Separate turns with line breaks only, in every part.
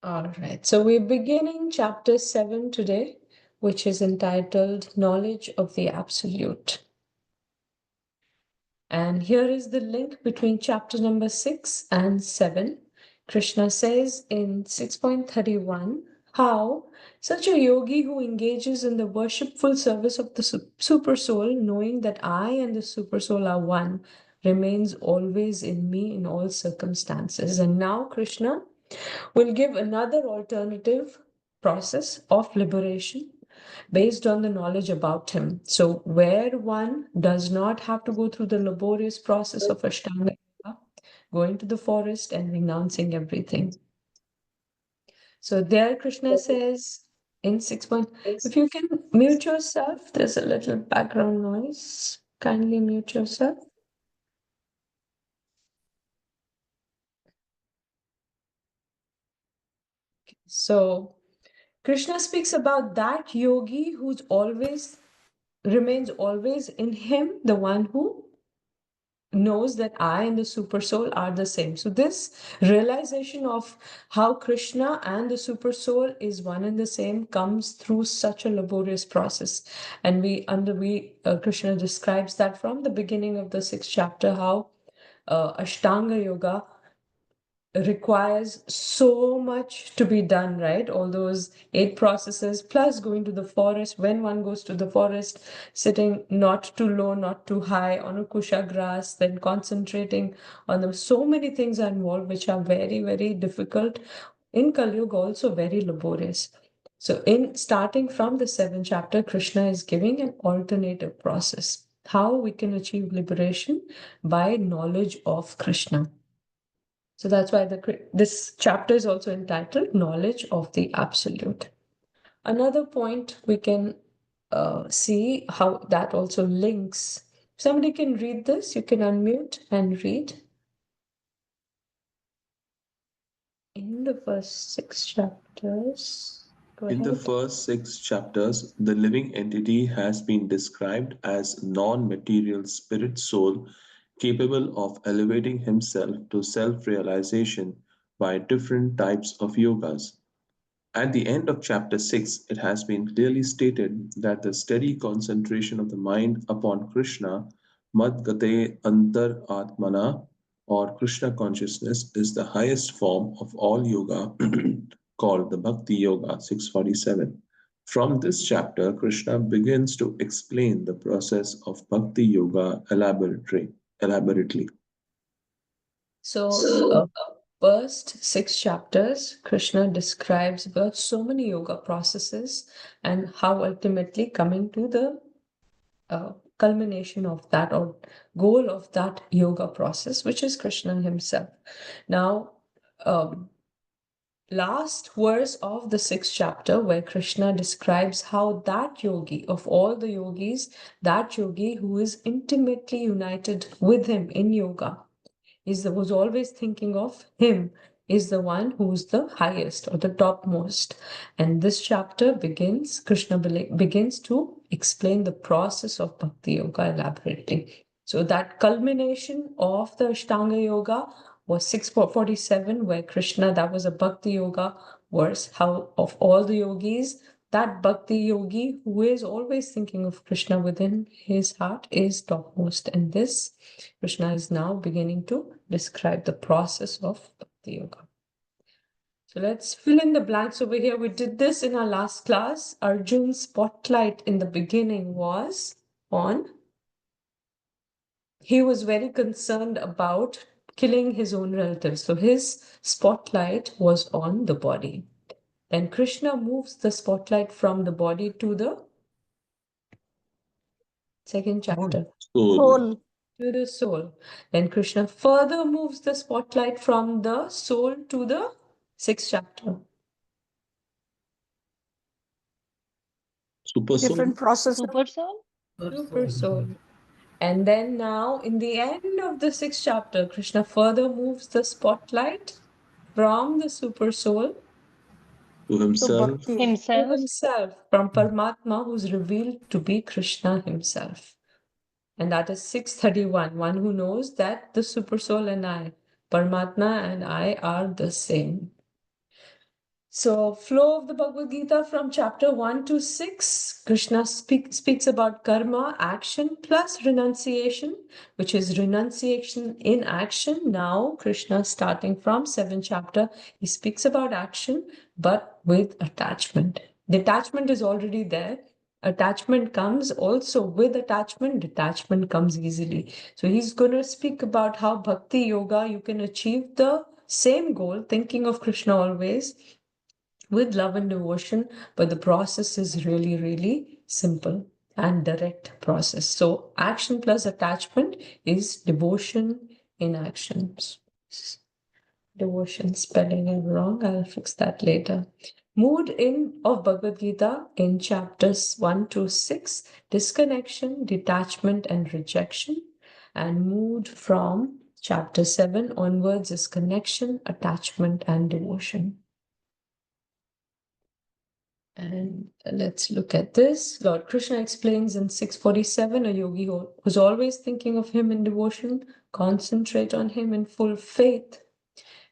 All right, so we're beginning chapter 7 today, which is entitled Knowledge of the Absolute. And here is the link between chapter number 6 and 7. Krishna says in 6.31 how such a yogi who engages in the worshipful service of the super soul, knowing that I and the super soul are one, remains always in me in all circumstances. And now Krishna will give another alternative process of liberation based on the knowledge about him. So, where one does not have to go through the laborious process of Ashtanga Yoga, going to the forest and renouncing everything. So, there Krishna says in 6 point, if you can mute yourself, there's a little background noise. Kindly mute yourself. So, Krishna speaks about that yogi who's always remains always in him, the one who knows that I and the super soul are the same. So this realization of how Krishna and the super soul is one and the same comes through such a laborious process. And Krishna describes that from the beginning of the 6th chapter, how Ashtanga Yoga requires so much to be done, right? All those 8 processes, plus going to the forest. When one goes to the forest, sitting not too low, not too high on a kusha grass, then concentrating on them. So many things are involved, which are very, very difficult. In Kali Yuga, also very laborious. So, in starting from the 7th chapter, Krishna is giving an alternative process how we can achieve liberation by knowledge of Krishna. So that's why this chapter is also entitled Knowledge of the Absolute. Another point we can see how that also links. Somebody can read this. You can unmute and read. In the first 6 chapters. Go
In the
ahead.
first 6 chapters, the living entity has been described as non-material spirit soul capable of elevating himself to self-realization by different types of yogas. At the end of chapter 6, it has been clearly stated that the steady concentration of the mind upon Krishna, Madgate Antar Atmana, or Krishna consciousness, is the highest form of all yoga, called the Bhakti Yoga 647. From this chapter, Krishna begins to explain the process of Bhakti Yoga elaborately.
So, first 6 chapters, Krishna describes about so many yoga processes and how ultimately coming to the culmination of that or goal of that yoga process, which is Krishna himself. Now, last verse of the 6th chapter, where Krishna describes how that yogi, of all the yogis, that yogi who is intimately united with him in yoga, was always thinking of him, is the one who's the highest or the topmost. And this chapter begins, Krishna begins to explain the process of Bhakti Yoga elaborately. So that culmination of the Ashtanga Yoga was 647, where Krishna, that was a Bhakti Yoga verse, how of all the yogis, that Bhakti yogi who is always thinking of Krishna within his heart is topmost. And this Krishna is now beginning to describe the process of Bhakti Yoga. So let's fill in the blanks over here. We did this in our last class. Arjun's spotlight in the beginning was on. He was very concerned about killing his own relatives. So his spotlight was on the body. Then Krishna moves the spotlight from the body to the second chapter,
Soul,
Soul.
to the soul. Then Krishna further moves the spotlight from the soul to the 6th chapter,
super soul,
Different process.
Super soul?
super soul. And then now, in the end of the 6th chapter, Krishna further moves the spotlight from the super soul
to
To
himself,
bhakti.
to
Himself?
himself, from Paramatma, who's revealed to be Krishna himself. And that is 631, one who knows that the super soul and I, Paramatma and I, are the same. So, flow of the Bhagavad Gita from chapter 1 to 6, Krishna speaks about karma, action plus renunciation, which is renunciation in action. Now, Krishna, starting from 7th chapter, he speaks about action but with attachment. Detachment is already there. Attachment comes also with attachment, detachment comes easily. So, he's going to speak about how bhakti yoga you can achieve the same goal, thinking of Krishna always with love and devotion, but the process is really, really simple and direct process. So action plus attachment is devotion in actions. Devotion spelling is wrong. I'll fix that later. Mood in of Bhagavad Gita in chapters 1 to 6, disconnection, detachment, and rejection. And mood from chapter 7 onwards is connection, attachment, and devotion. And let's look at this. Lord Krishna explains in 647, a yogi who's always thinking of him in devotion, concentrate on him in full faith.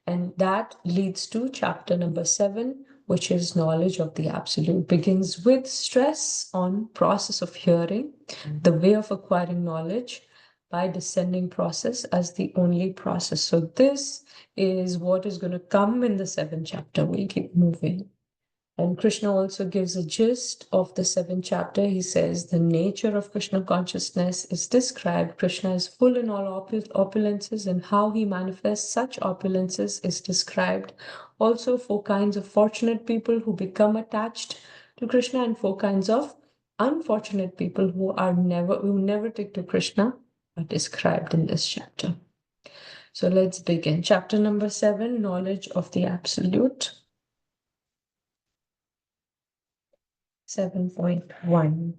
And that leads to chapter number 7, which is knowledge of the absolute. Begins with stress on process of hearing, the way of acquiring knowledge by descending process as the only process. So this is what is going to come in the 7th chapter. We'll keep moving. And Krishna also gives a gist of the 7th chapter. He says the nature of Krishna consciousness is described. Krishna is full in all opulences, and how he manifests such opulences is described. Also, 4 kinds of fortunate people who become attached to Krishna, and 4 kinds of unfortunate people who never take to Krishna are described in this chapter. So let's begin. Chapter number 7, knowledge of the absolute. 7.1.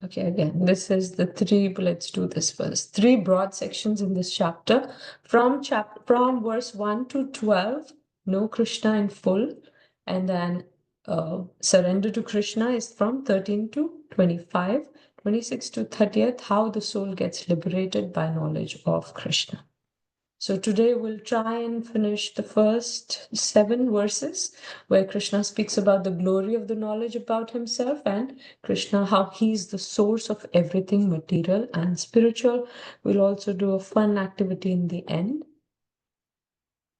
Okay, again, this is the let's do this first. 3 broad sections in this chapter. From verse 1 to 12, know Krishna in full, and then surrender to Krishna is from 13 to 25, 26 to 30th, how the soul gets liberated by knowledge of Krishna. So today we'll try and finish the first 7 verses where Krishna speaks about the glory of the knowledge about himself, and Krishna, how he's the source of everything material and spiritual. We'll also do a fun activity in the end.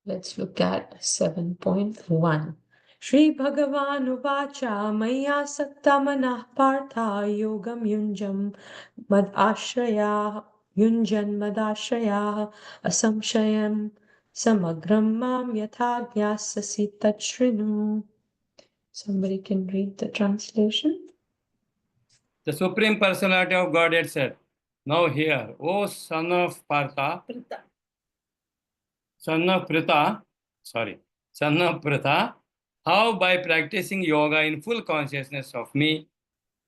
Let's look at 7.1. Shri Bhagavan Uvacha Maya Sakta Manah Partha Yogam Yunjam Mad Ashraya Yunjan Madashraya Asamshayam Samagram Mam Yatha Gyasasi Tachrinu. Somebody can read the translation.
The Supreme Personality of Godhead said, now hear, O son of Partha, son of Pritha, how by practicing yoga in full consciousness of me,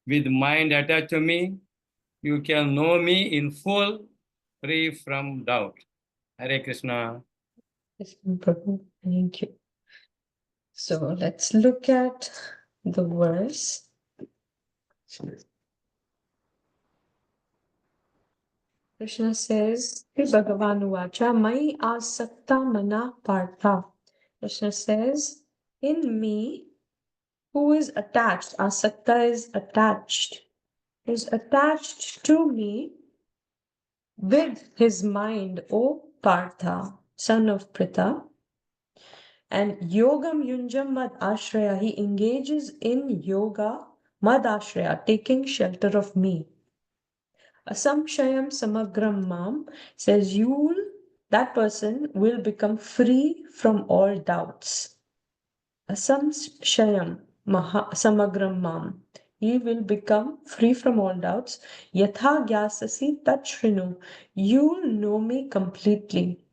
with mind attached to me, you can know me in full, free from doubt. Hare Krishna.
Krishna Prabhu, thank you. So let's look at the verse. Krishna says, Sri Bhagavan Uvacha, Mai Asakta Mana Partha. Krishna says, in me, who is attached, Asakta is attached to me with his mind, O Partha, son of Pritha. And Yogam Yunjam Mad Ashraya, he engages in yoga, Mad Ashraya, taking shelter of me. Asamshayam Samagram Mam says that person will become free from all doubts. Asamshayam Samagram Mam. He will become free from all doubts. Yatha Gyasasi Tachrinu. You'll know me completely.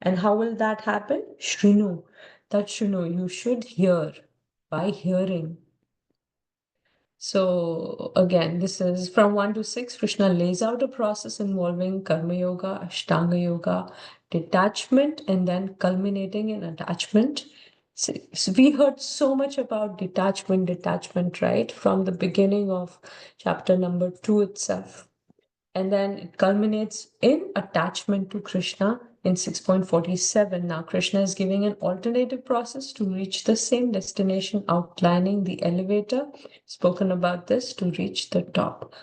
And how will that happen? Shrinu. Tachrinu. You should hear by hearing. So again, this is from 1 to 6. Krishna lays out a process involving Karma Yoga, Ashtanga Yoga, detachment, and then culminating in attachment. So we heard so much about detachment, right? From the beginning of chapter number 2 itself. And then it culminates in attachment to Krishna in 6.47. Now, Krishna is giving an alternative process to reach the same destination, outlining the elevator. Spoken about this to reach the top.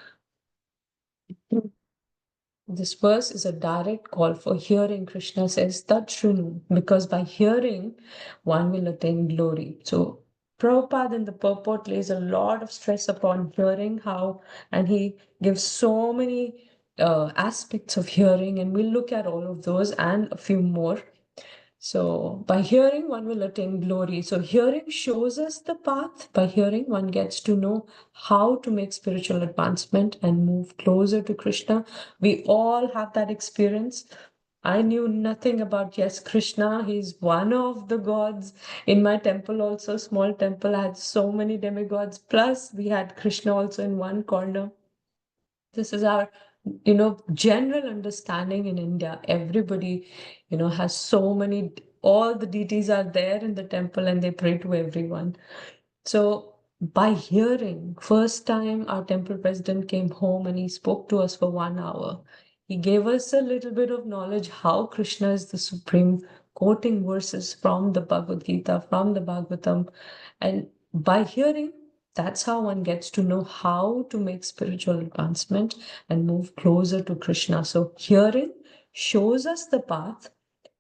This verse is a direct call for hearing. Krishna says, Tat Shrinu, because by hearing, one will attain glory. So, Prabhupada in the purport lays a lot of stress upon hearing, and he gives so many aspects of hearing, and we'll look at all of those and a few more. So, by hearing, one will attain glory. So, hearing shows us the path. By hearing, one gets to know how to make spiritual advancement and move closer to Krishna. We all have that experience. I knew nothing about, yes, Krishna. He's one of the gods. In my temple, also, small temple, I had so many demigods. Plus, we had Krishna also in one corner. This is our general understanding in India. Everybody has so many, all the deities are there in the temple and they pray to everyone. So by hearing, first time our temple president came home and he spoke to us for 1 hour. He gave us a little bit of knowledge how Krishna is the supreme, quoting verses from the Bhagavad Gita, from the Bhagavatam. And by hearing, that's how one gets to know how to make spiritual advancement and move closer to Krishna. So hearing shows us the path.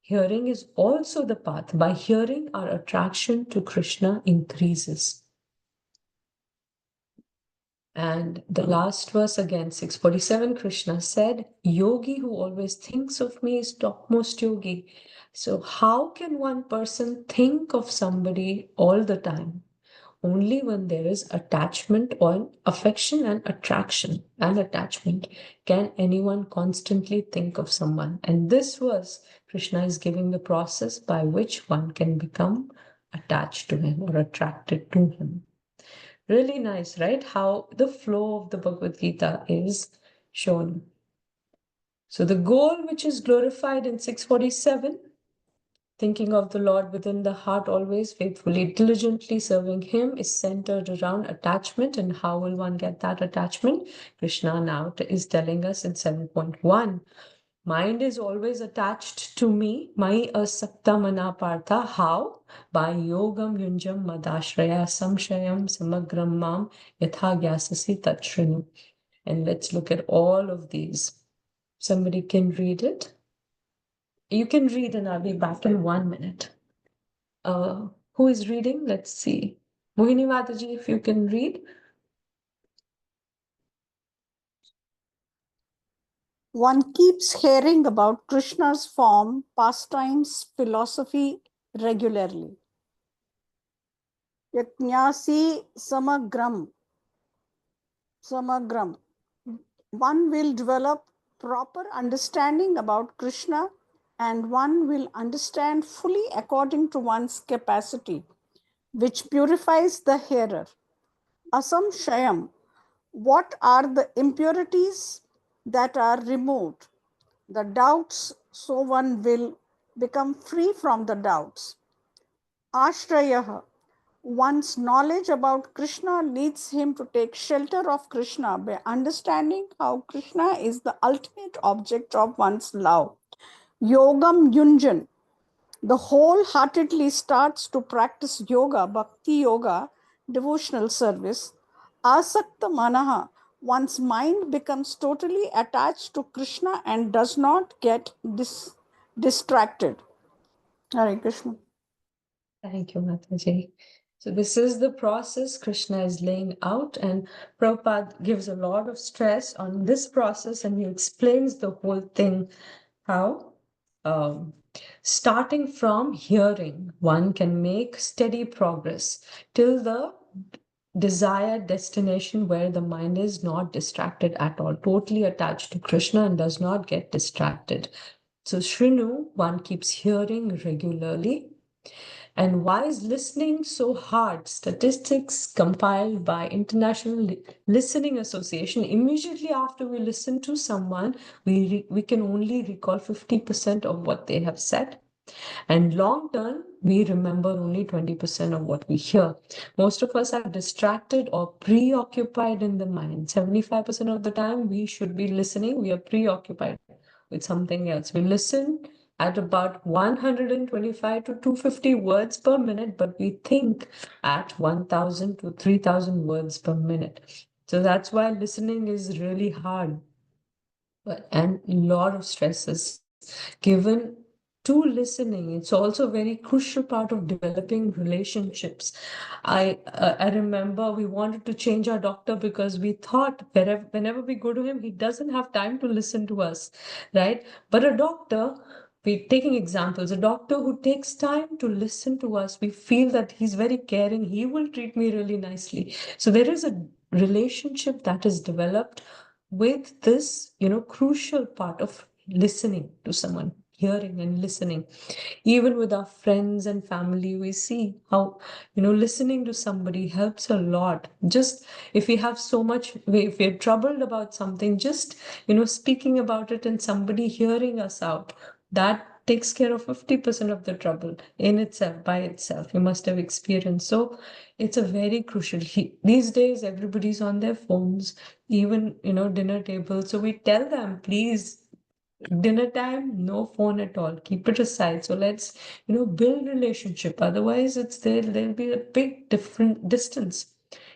Hearing is also the path. By hearing, our attraction to Krishna increases. And the last verse again, 647, Krishna said, Yogi who always thinks of me is topmost yogi. So how can one person think of somebody all the time? Only when there is attachment or affection and attraction and attachment can anyone constantly think of someone. And this verse, Krishna is giving the process by which one can become attached to him or attracted to him. Really nice, right? How the flow of the Bhagavad Gita is shown. So the goal which is glorified in 647, thinking of the Lord within the heart always, faithfully, diligently serving Him, is centered around attachment. And how will one get that attachment? Krishna now is telling us in 7.1. Mind is always attached to me. Mai asakta mana partha. How? By yogam yunjam madashraya samshayam samagram mam yatha gyasasi tatshrinu. And let's look at all of these. Somebody can read it. You can read and I'll be back in 1 minute. Who is reading? Let's see. Mohini Mataji, if you can read.
One keeps hearing about Krishna's form, pastimes, philosophy regularly. Yajnasi samagram. One will develop proper understanding about Krishna and one will understand fully according to one's capacity, which purifies the hearer. Asam Shayam. What are the impurities that are removed? The doubts, so one will become free from the doubts. Ashrayaha. One's knowledge about Krishna leads him to take shelter of Krishna by understanding how Krishna is the ultimate object of one's love. Yogam Yunjan. The wholeheartedly starts to practice yoga, bhakti yoga, devotional service. Asakta Manaha. One's mind becomes totally attached to Krishna and does not get distracted. Hare Krishna.
Thank you, Mataji. So this is the process Krishna is laying out, and Prabhupada gives a lot of stress on this process, and he explains the whole thing, how starting from hearing, one can make steady progress till the desired destination where the mind is not distracted at all, totally attached to Krishna and does not get distracted. So Shrinu, one keeps hearing regularly. And why is listening so hard? Statistics compiled by International Listening Association. Immediately after we listen to someone, we can only recall 50% of what they have said. And long term, we remember only 20% of what we hear. Most of us are distracted or preoccupied in the mind. 75% of the time we should be listening, we are preoccupied with something else. We listen at about 125 to 250 words per minute, but we think at 1000 to 3000 words per minute. So that's why listening is really hard, and a lot of stress is given to listening. It's also a very crucial part of developing relationships. I remember we wanted to change our doctor because we thought whenever we go to him, he doesn't have time to listen to us, right? But a doctor, we taking examples, a doctor who takes time to listen to us, we feel that he's very caring. He will treat me really nicely. So there is a relationship that is developed with this, crucial part of listening to someone, hearing and listening. Even with our friends and family, we see how, listening to somebody helps a lot. Just if we have so much, if we're troubled about something, just, speaking about it and somebody hearing us out, that takes care of 50% of the trouble in itself, by itself. You must have experienced. So it's a very crucial. These days, everybody's on their phones, even, dinner table. So we tell them, please, dinner time, no phone at all. Keep it aside. So let's, build relationship. Otherwise, there'll be a big different distance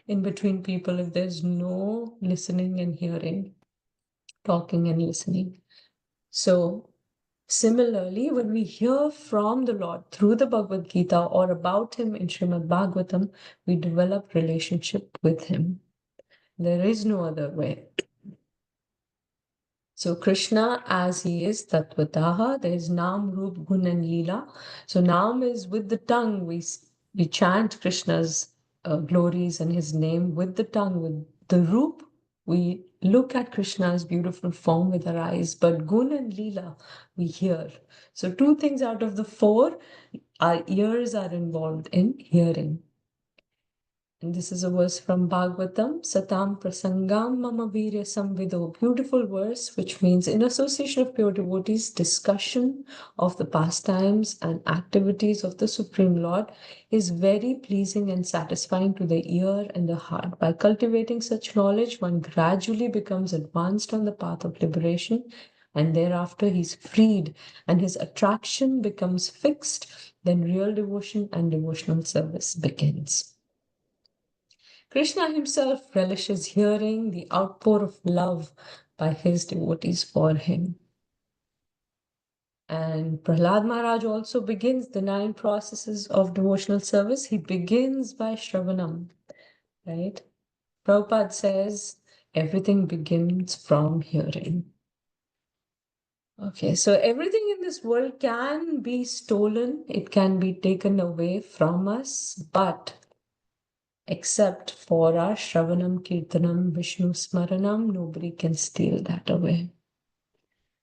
in between people if there's no listening and hearing, talking and listening. So similarly, when we hear from the Lord through the Bhagavad Gita or about him in Srimad Bhagavatam, we develop relationship with him. There is no other way. So Krishna, as he is Tatvataha, there is Nam, Rup, Gun and Leela. So Nam is with the tongue. We chant Krishna's glories and his name with the tongue. With the Rup, we look at Krishna's beautiful form with our eyes. But Gun and Leela, we hear. So 2 things out of the 4, our ears are involved in hearing. And this is a verse from Bhagavatam, Satam Prasangam Mama Virya Samvido. Beautiful verse, which means in association of pure devotees, discussion of the pastimes and activities of the Supreme Lord is very pleasing and satisfying to the ear and the heart. By cultivating such knowledge, one gradually becomes advanced on the path of liberation, and thereafter he's freed and his attraction becomes fixed. Then real devotion and devotional service begins. Krishna himself relishes hearing the outpour of love by his devotees for him. And Prahlad Maharaj also begins the 9 processes of devotional service. He begins by Shravanam, right? Prabhupada says everything begins from hearing. Okay, so everything in this world can be stolen, it can be taken away from us, but except for our Shravanam, Kirtanam, Vishnu Smaranam, nobody can steal that away.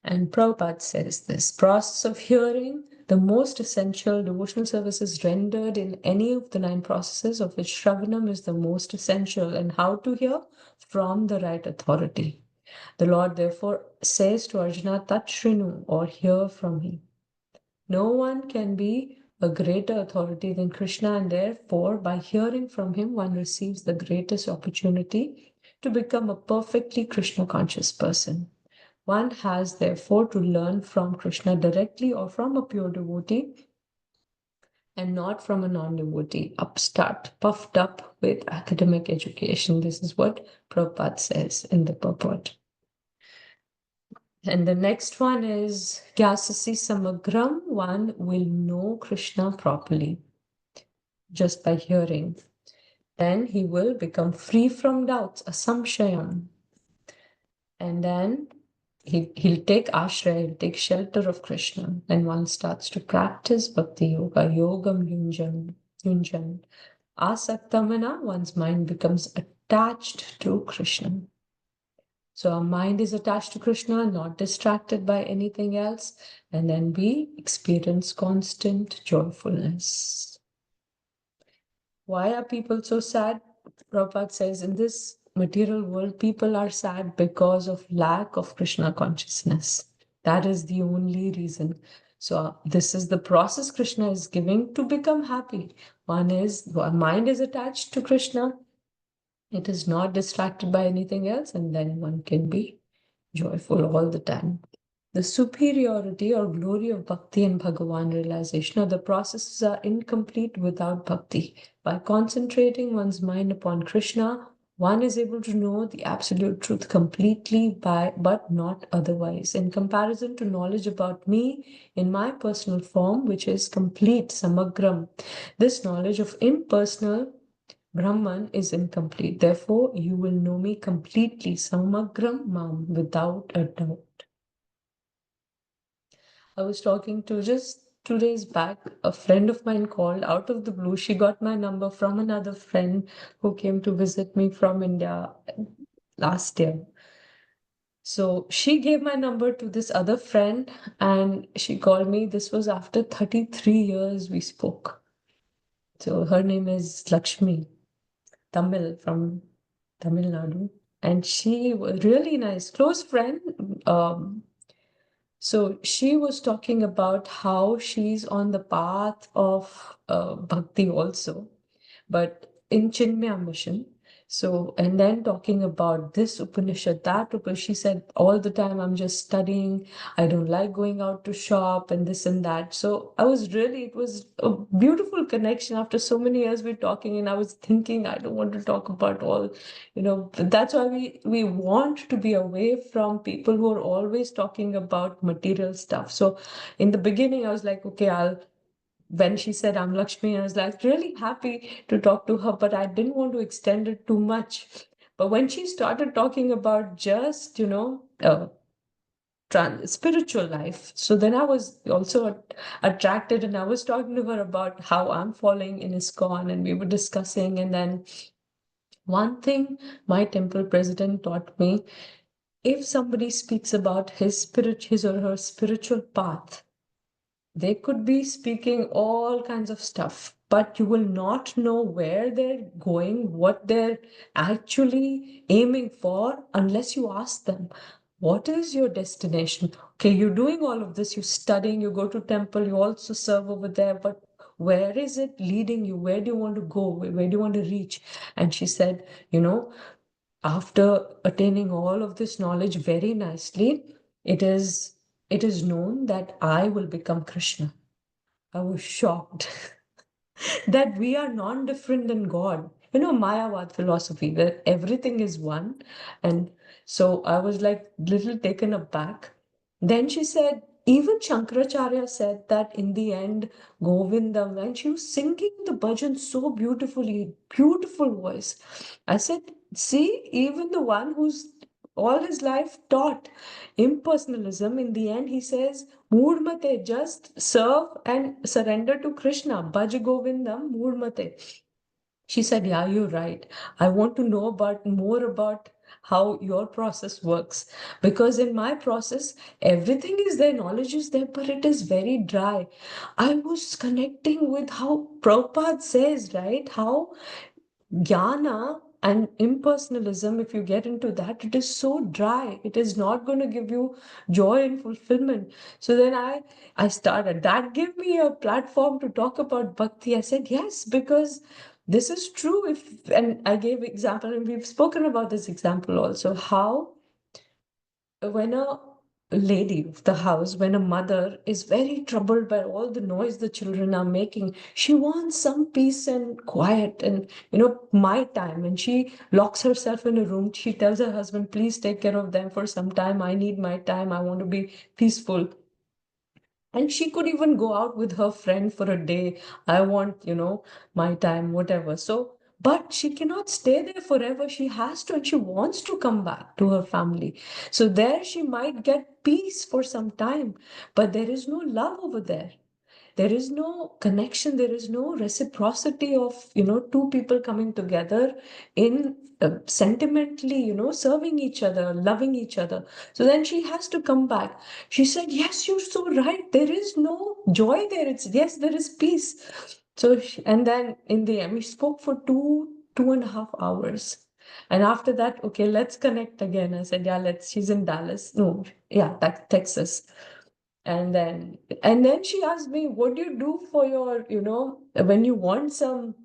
And Prabhupada says this process of hearing, the most essential devotional service is rendered in any of the 9 processes, of which Shravanam is the most essential. And how to hear? From the right authority. The Lord therefore says to Arjuna, Tat Shrinu, or hear from me. No one can be a greater authority than Krishna, and therefore, by hearing from him, one receives the greatest opportunity to become a perfectly Krishna conscious person. One has therefore to learn from Krishna directly or from a pure devotee, and not from a non-devotee, upstart, puffed up with academic education. This is what Prabhupada says in the purport. And the next one is Gyasasi Samagram. One will know Krishna properly just by hearing. Then he will become free from doubts, asamshayam. And then he'll take ashraya, he'll take shelter of Krishna. And one starts to practice bhakti yoga, yogam yunjan. Asaktamana, one's mind becomes attached to Krishna. So our mind is attached to Krishna, not distracted by anything else, and then we experience constant joyfulness. Why are people so sad? Prabhupada says in this material world, people are sad because of lack of Krishna consciousness. That is the only reason. So this is the process Krishna is giving to become happy. One is, our mind is attached to Krishna. It is not distracted by anything else, and then one can be joyful all the time. The superiority or glory of bhakti and Bhagavan realization, or the processes are incomplete without bhakti. By concentrating one's mind upon Krishna, one is able to know the absolute truth completely but not otherwise. In comparison to knowledge about me in my personal form, which is complete, samagram, this knowledge of impersonal Brahman is incomplete. Therefore, you will know me completely, samagram mam, without a doubt. I was talking to just 2 days back, a friend of mine called out of the blue. She got my number from another friend who came to visit me from India last year. So she gave my number to this other friend and she called me. This was after 33 years we spoke. So her name is Lakshmi, Tamil from Tamil Nadu. And she was really nice, close friend. So she was talking about how she's on the path of bhakti also, but in Chinmaya mission. So, and then talking about this Upanishad, that Upanishad, she said all the time, I'm just studying. I don't like going out to shop and this and that. So I was really, it was a beautiful connection after so many years we're talking. And I was thinking, I don't want to talk about all, but that's why we want to be away from people who are always talking about material stuff. So in the beginning, I was like, okay, when she said I'm Lakshmi, I was like really happy to talk to her, but I didn't want to extend it too much. But when she started talking about just, spiritual life, so then I was also attracted and I was talking to her about how I'm falling in ISKCON and we were discussing. And then one thing my temple president taught me, if somebody speaks about his or her spiritual path, they could be speaking all kinds of stuff, but you will not know where they're going, what they're actually aiming for, unless you ask them, what is your destination? Okay, you're doing all of this, you're studying, you go to temple, you also serve over there, but where is it leading you? Where do you want to go? Where do you want to reach? And she said, after attaining all of this knowledge very nicely, it is it is known that I will become Krishna. I was shocked that we are non-different than God. Mayavad philosophy, that everything is one. And so I was like little taken aback. Then she said, even Shankaracharya said that in the end, Govindam, and she was singing the bhajan so beautifully, beautiful voice. I said, see, even the one who's all his life taught impersonalism, in the end, he says, Moodmate, just serve and surrender to Krishna. Bhaj Govindam, Moodmate. She said, yeah, you're right. I want to know about more about how your process works. Because in my process, everything is there, knowledge is there, but it is very dry. I was connecting with how Prabhupada says, right? How jnana and impersonalism, if you get into that, it is so dry. It is not going to give you joy and fulfillment. So then I started. That gave me a platform to talk about bhakti. I said, yes, because this is true. And I gave example, and we've spoken about this example also, how when a lady of the house, when a mother is very troubled by all the noise the children are making, she wants some peace and quiet and, my time. And she locks herself in a room. She tells her husband, please take care of them for some time. I need my time. I want to be peaceful. And she could even go out with her friend for a day. I want, my time, whatever. So, but she cannot stay there forever. She has to, and she wants to come back to her family. So there she might get peace for some time, but there is no love over there. There is no connection. There is no reciprocity of, two people coming together in sentimentally, serving each other, loving each other. So then she has to come back. She said, yes, you're so right. There is no joy there. Yes, there is peace. So, and then in the end, we spoke for 2.5 hours. And after that, okay, let's connect again. I said, yeah, she's in Dallas. No, yeah, Texas. And then she asked me, what do you do for your, when you want some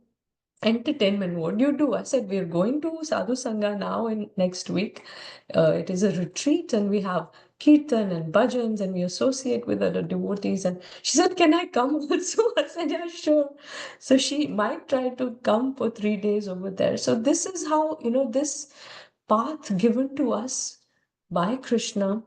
entertainment, what do you do? I said, we're going to Sadhu Sangha now in next week. It is a retreat and we have kirtan and bhajans, and we associate with other devotees. And she said, "Can I come also?" I said, "Yeah, sure." So she might try to come for 3 days over there. So this is how, this path given to us by Krishna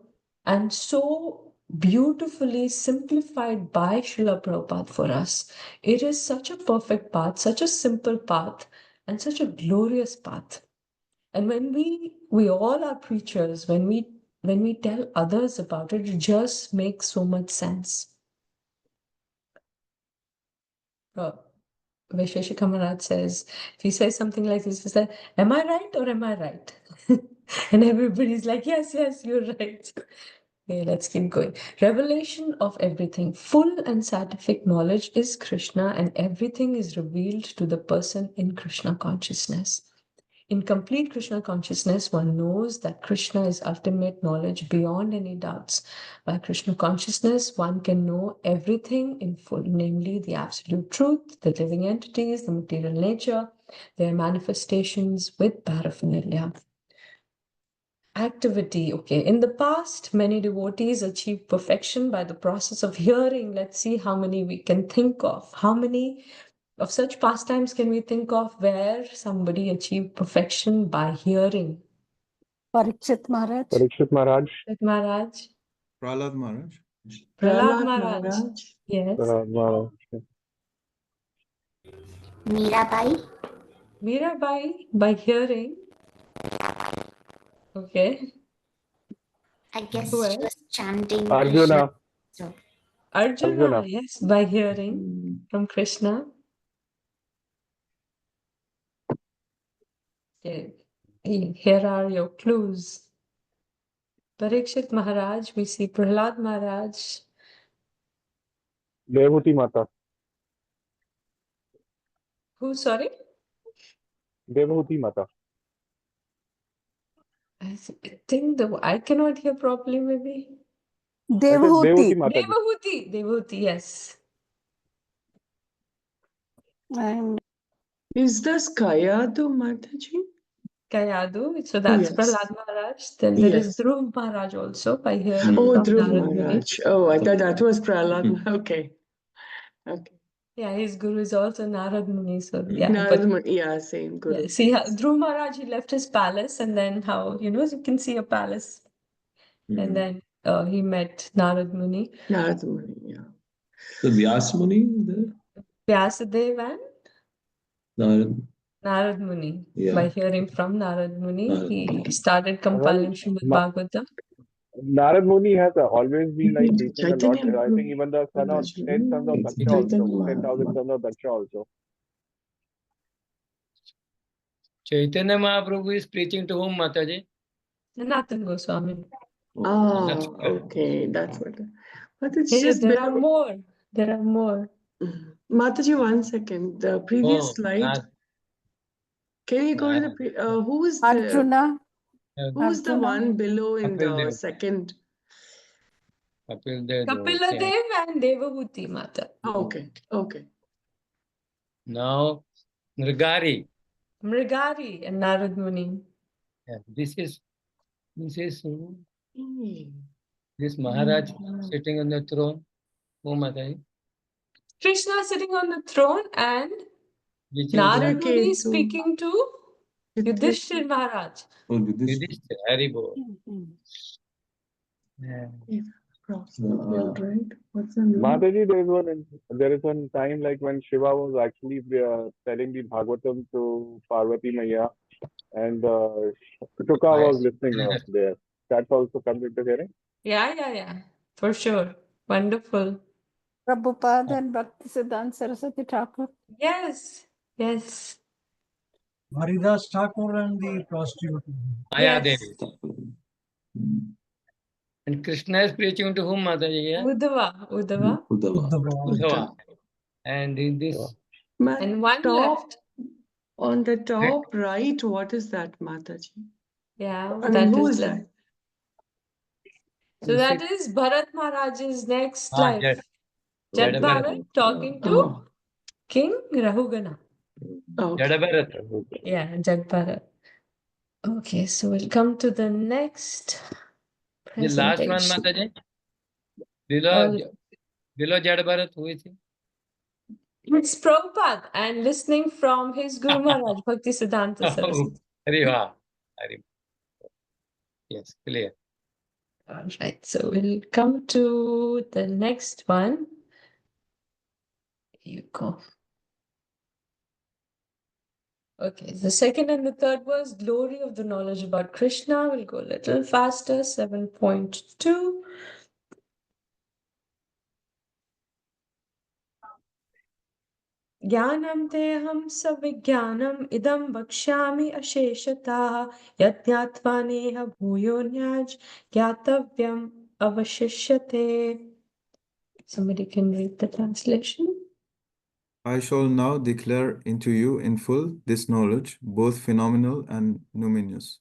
and so beautifully simplified by Srila Prabhupada for us. It is such a perfect path, such a simple path, and such a glorious path. And when we all are preachers, when we tell others about it, it just makes so much sense. Visheshika Maharaj says, if he says something like this, he says, "Am I right or am I right?" And everybody's like, "Yes, yes, you're right." Okay, let's keep going. Revelation of everything. Full and scientific knowledge is Krishna, and everything is revealed to the person in Krishna consciousness. In complete Krishna consciousness, one knows that Krishna is ultimate knowledge beyond any doubts. By Krishna consciousness, one can know everything in full, namely the absolute truth, the living entities, the material nature, their manifestations with paraphernalia. Activity. Okay, in the past, many devotees achieved perfection by the process of hearing. Let's see how many we can think of. How many of such pastimes can we think of where somebody achieved perfection by hearing?
Parikshit Maharaj.
Parikshit Maharaj.
Parikshit Maharaj.
Prahlad Maharaj.
Prahlad Maharaj. Yes.
Maharaj.
Mirabai.
Mirabai by hearing. Okay.
I guess
Who
she
else?
was chanting
Arjuna.
Krishna. So
Arjuna.
Arjuna.
Yes, by hearing from Krishna. Okay. Here are your clues. Parikshit Maharaj, we see Prahlad Maharaj.
Devahuti Mata.
Who, sorry?
Devahuti Mata.
I think I cannot hear properly, maybe.
I said Devahuti
Devahuti.
Mata.
Devahuti, yes.
And
Is this Kayadu Mataji?
Kayadu, so that's
Yes.
Prahlad Maharaj. Then there is
Yes.
Dhruv Maharaj also by hearing
Oh,
from
Dhruv
Narad Muni.
Maharaj. Oh, I thought that was Prahlad. Okay. Okay.
Yeah, his guru is also Narad Muni. So yeah,
Narad Muni. Yeah, same
yeah,
Guru.
see how Dhruv Maharaj, he left his palace, and then how, you can see a palace, and then he met Narad Muni.
Narad Muni, yeah.
The Vyas Muni there?
Vyasadeva and
Narad.
Narad Muni.
Yeah.
By hearing from Narad Muni,
Narad
he
Muni.
started compiling Srimad Bhagavatam.
Narad Muni has always been like teaching a lot.
Chaitanya
I think even the 10 sons of Daksha also, 10,000 sons of Daksha also.
Chaitanya Mahaprabhu is preaching to whom, Mataji?
Sanatana Goswami.
Oh,
That's correct.
okay. That's what. But it's
Hey,
just
there
been
are more. There are more.
Mataji, 1 second. The previous
Oh,
slide. Can you go to the who's the
Arjuna.
who's the
Arjuna.
one below in
Kapil
the
Dev.
second?
Kapil Dev.
Kapila Dev and Devahuti Mata.
Oh, okay. Okay.
Now, Nrigari.
Mrigari and Narad Muni.
Yeah, this is
Hmm.
this Maharaj sitting on the throne. Who, Mataji?
Krishna sitting on the throne and
Which is
Narad
the
Muni
Chitraketu.
speaking to Yudhishthir Maharaj.
Oh, Yudhishthira.
Yudhishthira, Haribo.
Mhm.
Yeah.
If spelled right, what's the name?
Mataji, there is one time like when Shiva was actually telling the Bhagavatam to Parvati Maya, and Shuka was listening there. That's also come into hearing.
Yeah. For sure. Wonderful.
Prabhupada and Bhaktisiddhanta Saraswati Thakur.
Yes.
Haridas Thakur and the prostitute.
Maya
Yes.
Devi. And Krishna is preaching to whom, Mataji? Yeah?
Uddhava.
Uddhava.
Uddhava. And in this,
And one
top
left.
on the top right, what is that, Mataji?
Yeah,
I mean,
that
who
is
is
left.
that?
So that is Bharat Maharaj's next life.
Jad.
Jad
Jadabharat.
Bharat talking to
Oh,
King Rahugana.
okay.
Jadabharat.
Yeah, Jad Bharat. Okay, so we'll come to the next
The last one,
presentation.
Mataji. Below Jad Bharat, who is it?
It's Prabhupada and listening from his Guru Maharaj, Bhakti Siddhanta Saraswati.
Hari Vaah. Hari. Yes, clear.
All right, so we'll come to the next one. Here you go. Okay, the second and the third was glory of the knowledge about Krishna. We'll go a little faster, 7.2. ज्ञानं तेऽहं सविज्ञानम् इदं वक्ष्यामि अशेषतः यज्ञात्वा नेह भूयोऽन्याज् ज्ञातव्यम् अवशिष्यते. Somebody can read the translation.
I shall now declare into you in full this knowledge, both phenomenal and numinous.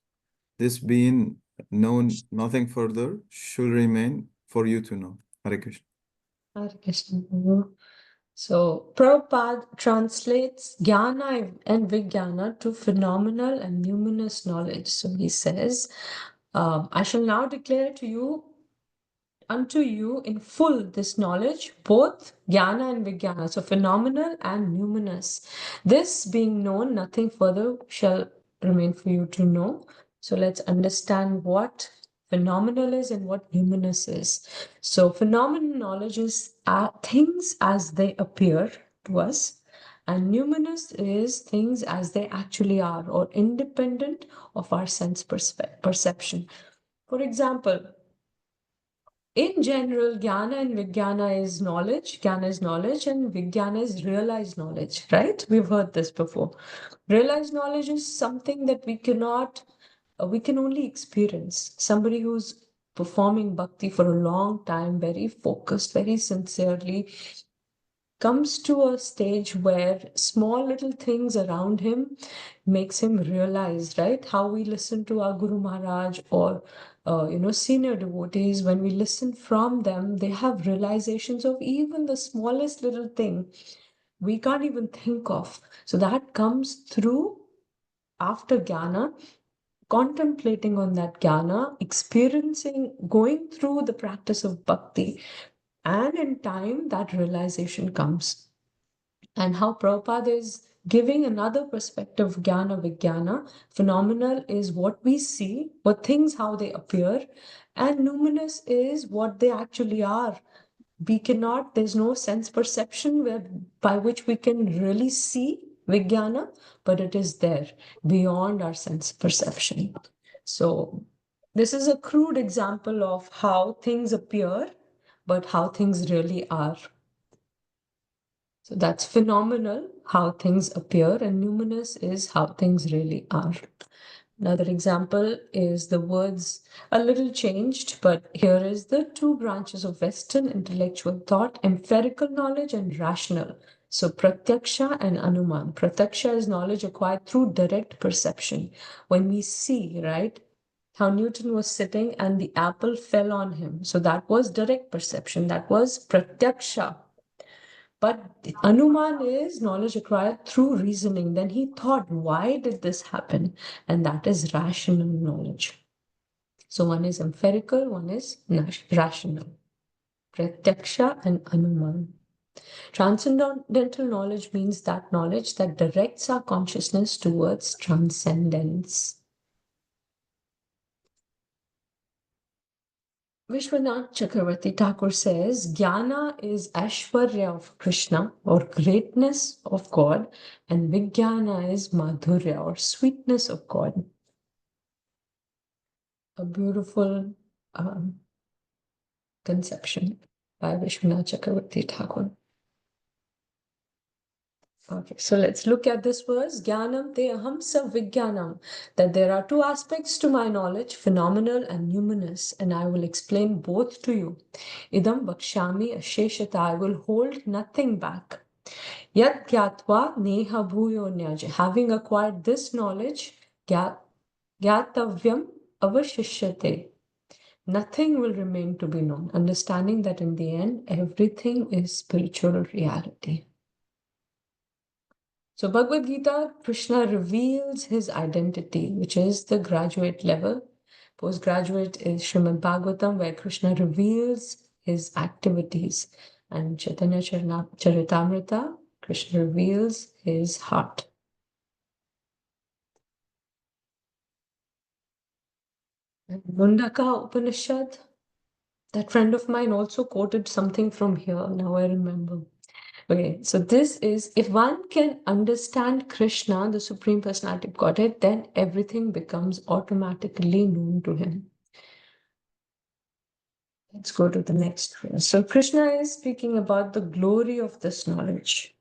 This being known, nothing further should remain for you to know. Hare Krishna.
Hare Krishna. So Prabhupada translates jnana and vijnana to phenomenal and numinous knowledge. So he says, I shall now declare to you unto you in full this knowledge, both jnana and vijnana, so phenomenal and numinous. This being known, nothing further shall remain for you to know. So let's understand what phenomenal is and what numinous is. So phenomenal knowledge is things as they appear to us, and numinous is things as they actually are or independent of our sense perception. For example, in general, jnana and vijnana is knowledge. Jnana is knowledge and vijnana is realized knowledge, right? We've heard this before. Realized knowledge is something that we can only experience. Somebody who's performing bhakti for a long time, very focused, very sincerely, comes to a stage where small little things around him makes him realize, right? How we listen to our Guru Maharaj or senior devotees, when we listen from them, they have realizations of even the smallest little thing we can't even think of. So that comes through after jnana, contemplating on that jnana, experiencing, going through the practice of bhakti, and in time that realization comes. And how Prabhupada is giving another perspective of jnana vijnana. Phenomenal is what we see, what things, how they appear, and numinous is what they actually are. There's no sense perception by which we can really see vijnana, but it is there beyond our sense perception. So this is a crude example of how things appear, but how things really are. So that's phenomenal, how things appear, and numinous is how things really are. Another example is the words a little changed, but here is the two branches of Western intellectual thought, empirical knowledge and rational. So pratyaksha and anuman. Pratyaksha is knowledge acquired through direct perception. When we see, right, how Newton was sitting and the apple fell on him. So that was direct perception. That was pratyaksha. But Anuman is knowledge acquired through reasoning. Then he thought, why did this happen? And that is rational knowledge. So one is empirical, one is rational. Pratyaksha and Anuman. Transcendental knowledge means that knowledge that directs our consciousness towards transcendence. Vishwanath Chakravarti Thakur says, Jnana is Ashwarya of Krishna or greatness of God, and Vijnana is Madhurya or sweetness of God. A beautiful conception by Vishwanath Chakravarti Thakur. Okay, so let's look at this verse. Jnanam te aham sa vijnanam. That there are two aspects to my knowledge, phenomenal and numinous, and I will explain both to you. Idam vakshami asheshata. I will hold nothing back. Yat gyatva neha bhuyo nyaj. Having acquired this knowledge, gyatavyam avashishyate. Nothing will remain to be known. Understanding that in the end, everything is spiritual reality. So Bhagavad Gita, Krishna reveals his identity, which is the graduate level. Postgraduate is Srimad Bhagavatam, where Krishna reveals his activities. And Chaitanya Charitamrita, Krishna reveals his heart. And Mundaka Upanishad, that friend of mine also quoted something from here. Now I remember. Okay, so this is, if one can understand Krishna, the Supreme Personality of Godhead, then everything becomes automatically known to him. Let's go to the next verse. So Krishna is speaking about the glory of this knowledge.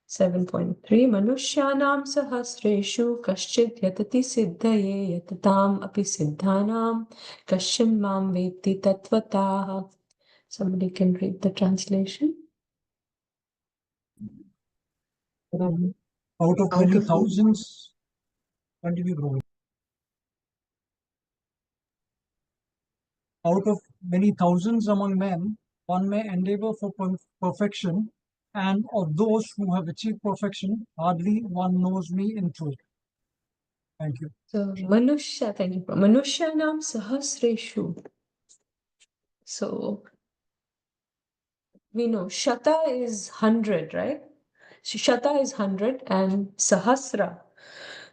7.3 Manushyanam sahasreshu kaschit yatati siddhaye yatatam api siddhanam kaschin mam veti tatvatah. Somebody can read the translation.
Out of many thousands, continue growing. Out of many thousands among men, one may endeavor for perfection, and of those who have achieved perfection, hardly one knows me in truth. Thank you.
So Manushya, thank you. Manushyanam sahasreshu. So we know Shata is 100, right? So Shata is 100 and Sahasra.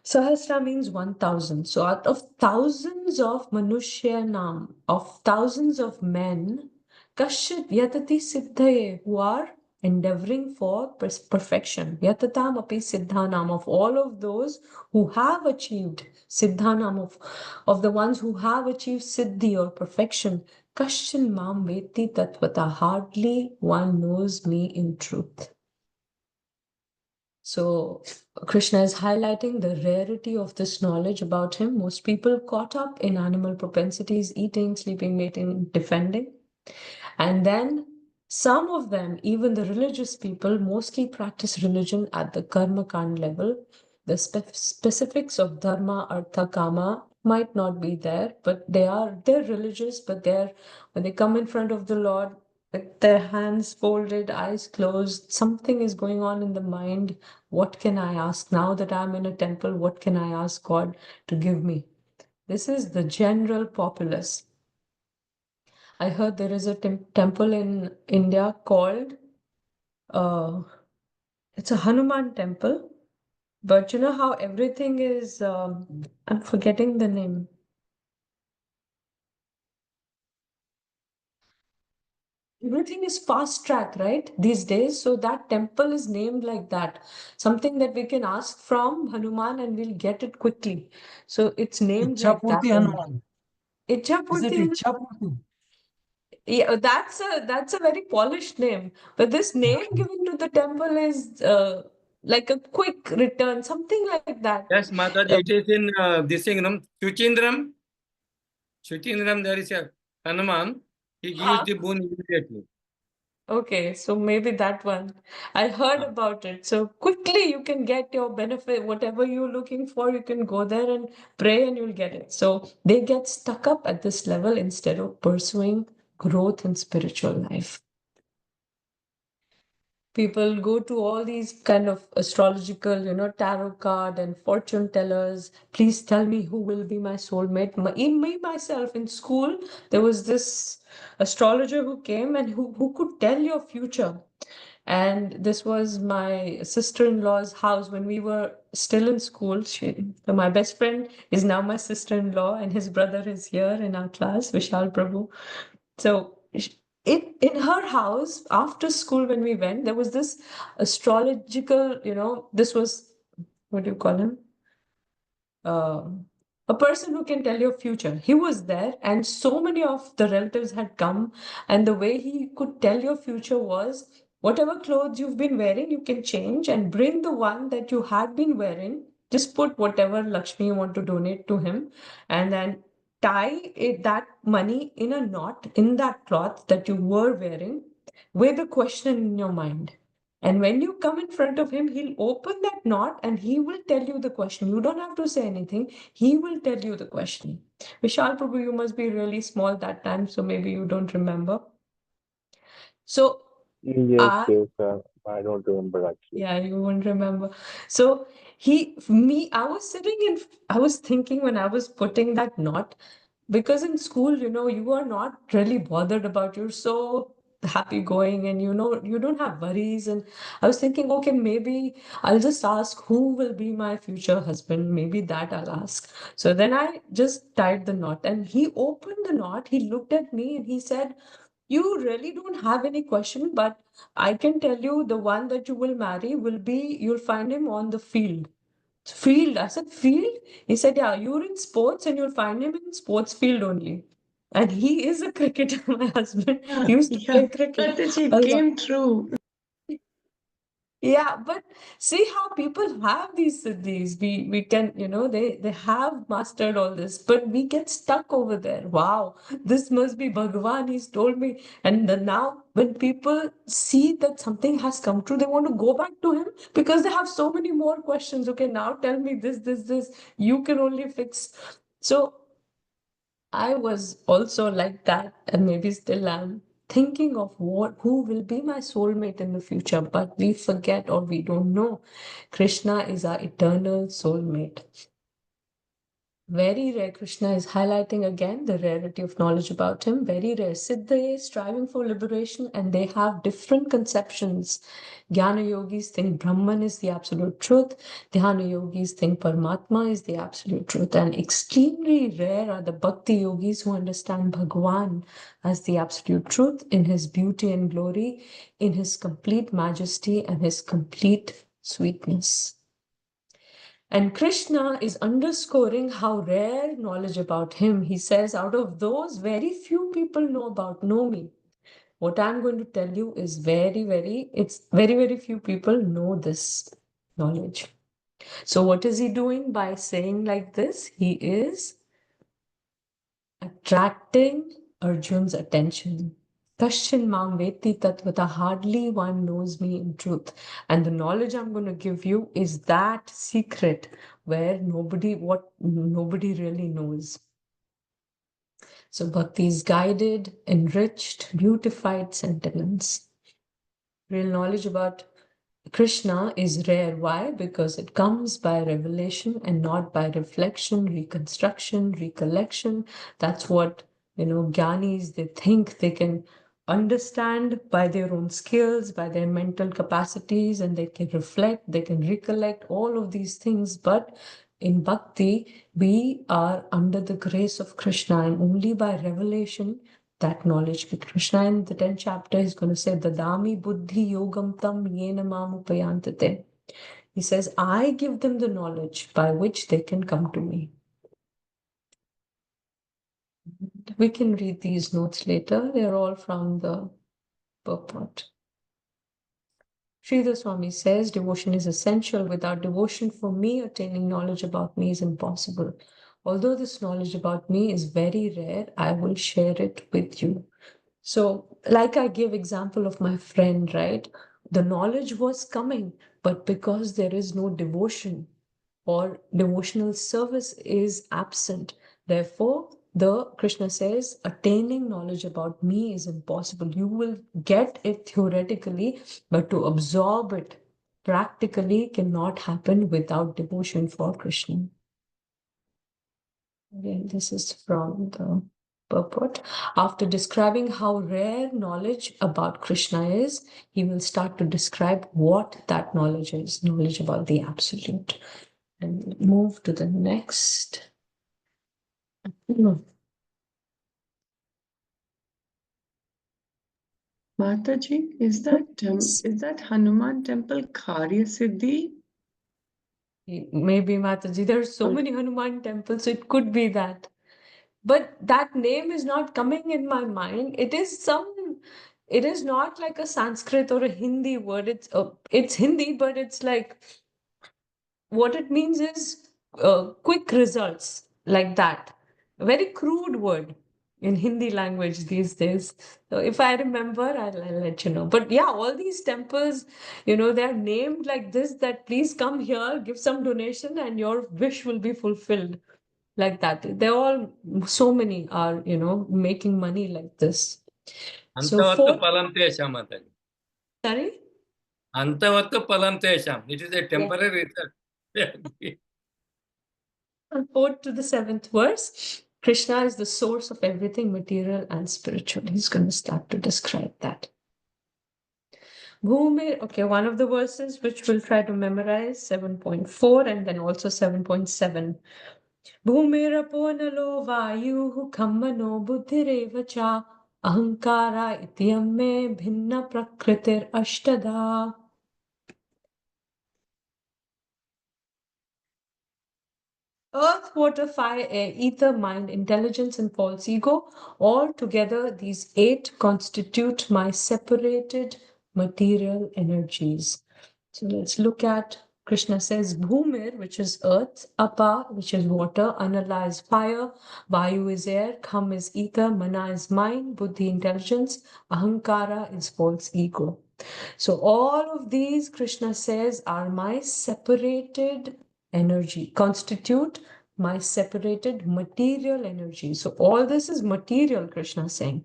Sahasra means 1000. So out of thousands of Manushyanam, of thousands of men, Kashit Yatati Siddhaye, who are endeavoring for perfection. Yatatam api Siddhanam, of all of those who have achieved Siddhanam, of the ones who have achieved Siddhi or perfection. Kashin mam veti tatvata, hardly one knows me in truth. So Krishna is highlighting the rarity of this knowledge about him. Most people caught up in animal propensities, eating, sleeping, mating, defending. And then some of them, even the religious people, mostly practice religion at the karma kand level. The specifics of dharma, artha, kama might not be there, but they're religious, but when they come in front of the Lord with their hands folded, eyes closed, something is going on in the mind. What can I ask? Now that I'm in a temple, what can I ask God to give me? This is the general populace. I heard there is a temple in India called, it's a Hanuman temple, but you know how everything is, I'm forgetting the name. Everything is fast track, right? These days. So that temple is named like that. Something that we can ask from Hanuman and we'll get it quickly. So it's named like that.
Ichhapurti Hanuman. Is it
Ichhapurti Hanuman.
Ichhapurti?
Yeah, that's a very polished name. But this name given to the temple is like a quick return, something like that.
Yes, Mataji, it is in this thing, Chuchindram. Chuchindram, there is a Hanuman. He gives the boon immediately.
Okay, so maybe that one. I heard about it. So quickly you can get your benefit, whatever you're looking for, you can go there and pray and you'll get it. So they get stuck up at this level instead of pursuing growth in spiritual life. People go to all these kind of astrological, tarot card and fortune tellers. Please tell me who will be my soulmate. Me myself in school, there was this astrologer who came and who could tell your future. And this was my sister-in-law's house when we were still in school. So my best friend is now my sister-in-law, and his brother is here in our class, Vishal Prabhu. So in her house, after school when we went, there was this astrological, this was, what do you call him? A person who can tell your future. He was there, and so many of the relatives had come, and the way he could tell your future was whatever clothes you've been wearing, you can change and bring the one that you had been wearing. Just put whatever Lakshmi you want to donate to him, and then that money in a knot in that cloth that you were wearing with a question in your mind. And when you come in front of him, he'll open that knot and he will tell you the question. You don't have to say anything. He will tell you the question. Vishal Prabhu, you must be really small that time, so maybe you don't remember. So
Yes, yes, I don't remember actually.
yeah, you won't remember. So I was thinking when I was putting that knot, because in school, you are not really bothered about, you're so happy going, and you don't have worries. And I was thinking, okay, maybe I'll just ask who will be my future husband. Maybe that I'll ask. So then I just tied the knot, and he opened the knot. He looked at me and he said, you really don't have any question, but I can tell you the one that you will marry you'll find him on the field. Field. I said, field? He said, yeah, you're in sports and you'll find him in sports field only. And he is a cricketer, my husband. He used to play cricket
Mataji,
a
it
lot.
came true.
Yeah, but see how people have these siddhis. We can, they have mastered all this, but we get stuck over there. Wow, this must be Bhagwan, he's told me. And then now when people see that something has come true, they want to go back to him because they have so many more questions. Okay, now tell me this. You can only fix. So I was also like that, and maybe still am, thinking of who will be my soulmate in the future, but we forget or we don't know. Krishna is our eternal soulmate. Very rare. Krishna is highlighting again the rarity of knowledge about him. Very rare. Siddha striving for liberation, and they have different conceptions. Jnana yogis think Brahman is the absolute truth. Dhyana yogis think Paramatma is the absolute truth. And extremely rare are the bhakti yogis who understand Bhagwan as the absolute truth in his beauty and glory, in his complete majesty and his complete sweetness. And Krishna is underscoring how rare knowledge about him. He says, out of those, very few people know me. What I'm going to tell you is it's very few people know this knowledge. So what is he doing by saying like this? He is attracting Arjun's attention. Kashin Mam Veti Tatvata, hardly one knows me in truth. And the knowledge I'm going to give you is that secret where nobody really knows. So bhakti is guided, enriched, beautified sentiments. Real knowledge about Krishna is rare. Why? Because it comes by revelation and not by reflection, reconstruction, recollection. That's what, Gyanis, they think they can understand by their own skills, by their mental capacities, and they can reflect, they can recollect all of these things. But in bhakti, we are under the grace of Krishna, and only by revelation that knowledge. Krishna in the 10th chapter is going to say, Dadami buddhi yogam tam yena mam upayantate. He says, I give them the knowledge by which they can come to me. We can read these notes later. They're all from the purport. Sridhar Swami says, devotion is essential. Without devotion, for me, attaining knowledge about me is impossible. Although this knowledge about me is very rare, I will share it with you. So, like I gave example of my friend, right? The knowledge was coming, but because there is no devotion or devotional service is absent, therefore, the Krishna says, attaining knowledge about me is impossible. You will get it theoretically, but to absorb it practically cannot happen without devotion for Krishna. Again, this is from the purport. After describing how rare knowledge about Krishna is, he will start to describe what that knowledge is, knowledge about the Absolute. And move to the next.
Mataji, is that Hanuman temple Karya Siddhi?
Maybe Mataji. There are so many Hanuman temples, so it could be that. But that name is not coming in my mind. It is not like a Sanskrit or a Hindi word. It's Hindi, but it's like, what it means is quick results, like that. A very crude word in Hindi language these days. So if I remember, I'll let you know. But yeah, all these temples, they're named like this, that please come here, give some donation, and your wish will be fulfilled. Like that. They're all, so many are, making money like this. So
Antavattu palam tesham Mataji.
sorry?
Antavattu palam tesham. It is a temporary result.
4th to the 7th verse. Krishna is the source of everything material and spiritual. He's going to start to describe that. Bhumir, okay, one of the verses which we'll try to memorize, 7.4 and then also 7.7. Bhumirapo nalo vayuh kammano buddhirev cha ahankara ityam me bhinna prakritir ashtada. Earth, water, fire, air, ether, mind, intelligence, and false ego, all together, these 8 constitute my separated material energies. So let's look at Krishna says Bhumir, which is earth, Apa, which is water, Anala is fire, Vayu is air, Kham is ether, Mana is mind, Buddhi intelligence, Ahankara is false ego. So all of these, Krishna says, are my separated energy, constitute my separated material energy. So all this is material, Krishna saying.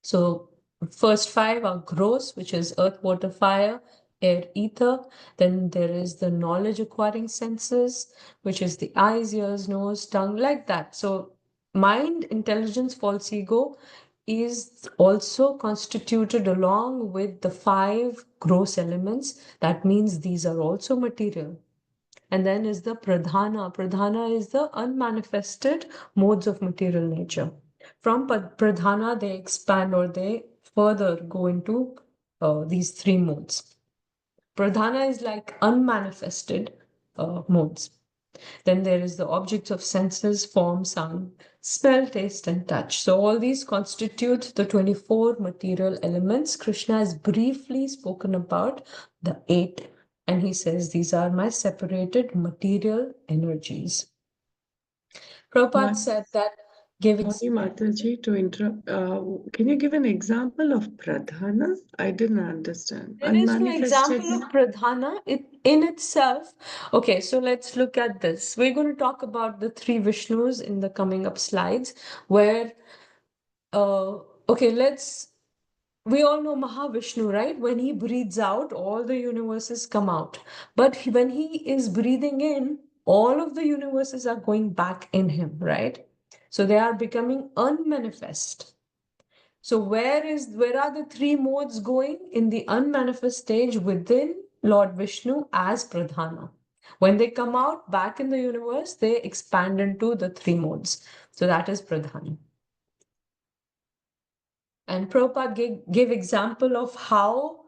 So first 5 are gross, which is earth, water, fire, air, ether. Then there is the knowledge acquiring senses, which is the eyes, ears, nose, tongue, like that. So mind, intelligence, false ego is also constituted along with the 5 gross elements. That means these are also material. And then is the pradhana. Pradhana is the unmanifested modes of material nature. From pradhana, they expand or they further go into these 3 modes. Pradhana is like unmanifested modes. Then there is the objects of senses, form, sound, smell, taste, and touch. So all these constitute the 24 material elements. Krishna has briefly spoken about the 8, and he says these are my separated material energies. Prabhupada said that
Sorry, Mataji, to interrupt. Can you give an example of pradhana? I didn't understand.
There is no
Unmanifested.
example of pradhana in itself. Okay, so let's look at this. We're going to talk about the 3 Vishnus in the coming up slides, where, okay, we all know Mahavishnu, right? When he breathes out, all the universes come out. But when he is breathing in, all of the universes are going back in him, right? So they are becoming unmanifest. So where are the 3 modes going? In the unmanifest stage within Lord Vishnu as Pradhana. When they come out back in the universe, they expand into the 3 modes. So that is Pradhana. And Prabhupada gave example of how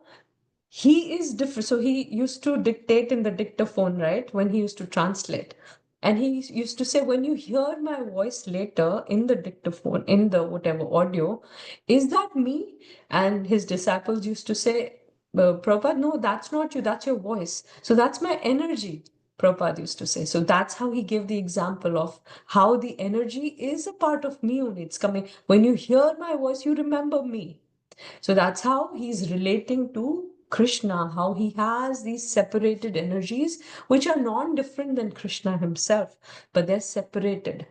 he is different. So he used to dictate in the dictaphone, right? When he used to translate. And he used to say, when you hear my voice later in the dictaphone, in the whatever audio, is that me? And his disciples used to say, Prabhupada, no, that's not you, that's your voice. So that's my energy, Prabhupada used to say. So that's how he gave the example of how the energy is a part of me only. It's coming. When you hear my voice, you remember me. So that's how he's relating to Krishna, how he has these separated energies, which are non-different than Krishna himself, but they're separated.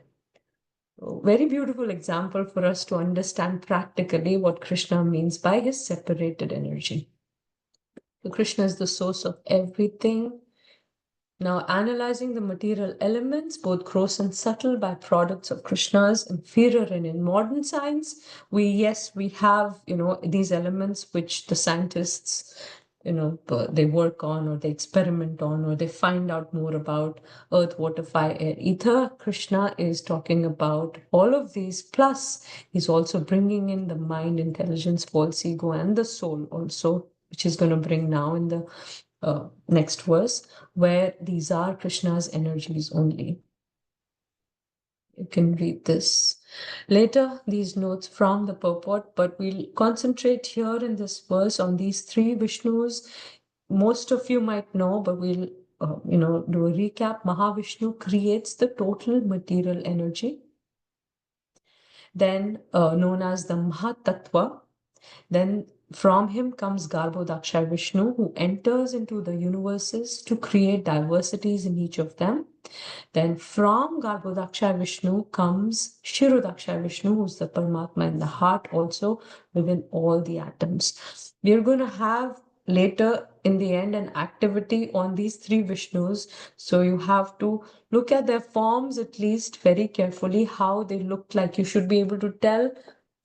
Very beautiful example for us to understand practically what Krishna means by his separated energy. So Krishna is the source of everything. Now, analyzing the material elements, both gross and subtle, by products of Krishna's inferior and in modern science, we have, these elements which the scientists, they work on or they experiment on or they find out more about: earth, water, fire, air, ether. Krishna is talking about all of these, plus he's also bringing in the mind, intelligence, false ego, and the soul also, which he's going to bring now in the next verse, where these are Krishna's energies only. You can read this later, these notes from the purport, but we'll concentrate here in this verse on these 3 Vishnus. Most of you might know, but we'll do a recap. Mahavishnu creates the total material energy, then known as the Mahatattva. Then from him comes Garbhodaksha Vishnu, who enters into the universes to create diversities in each of them. Then from Garbhodaksha Vishnu comes Shirodaksha Vishnu, who's the Paramatma in the heart, also within all the atoms. We are going to have later in the end an activity on these three Vishnus. So you have to look at their forms at least very carefully, how they look like. You should be able to tell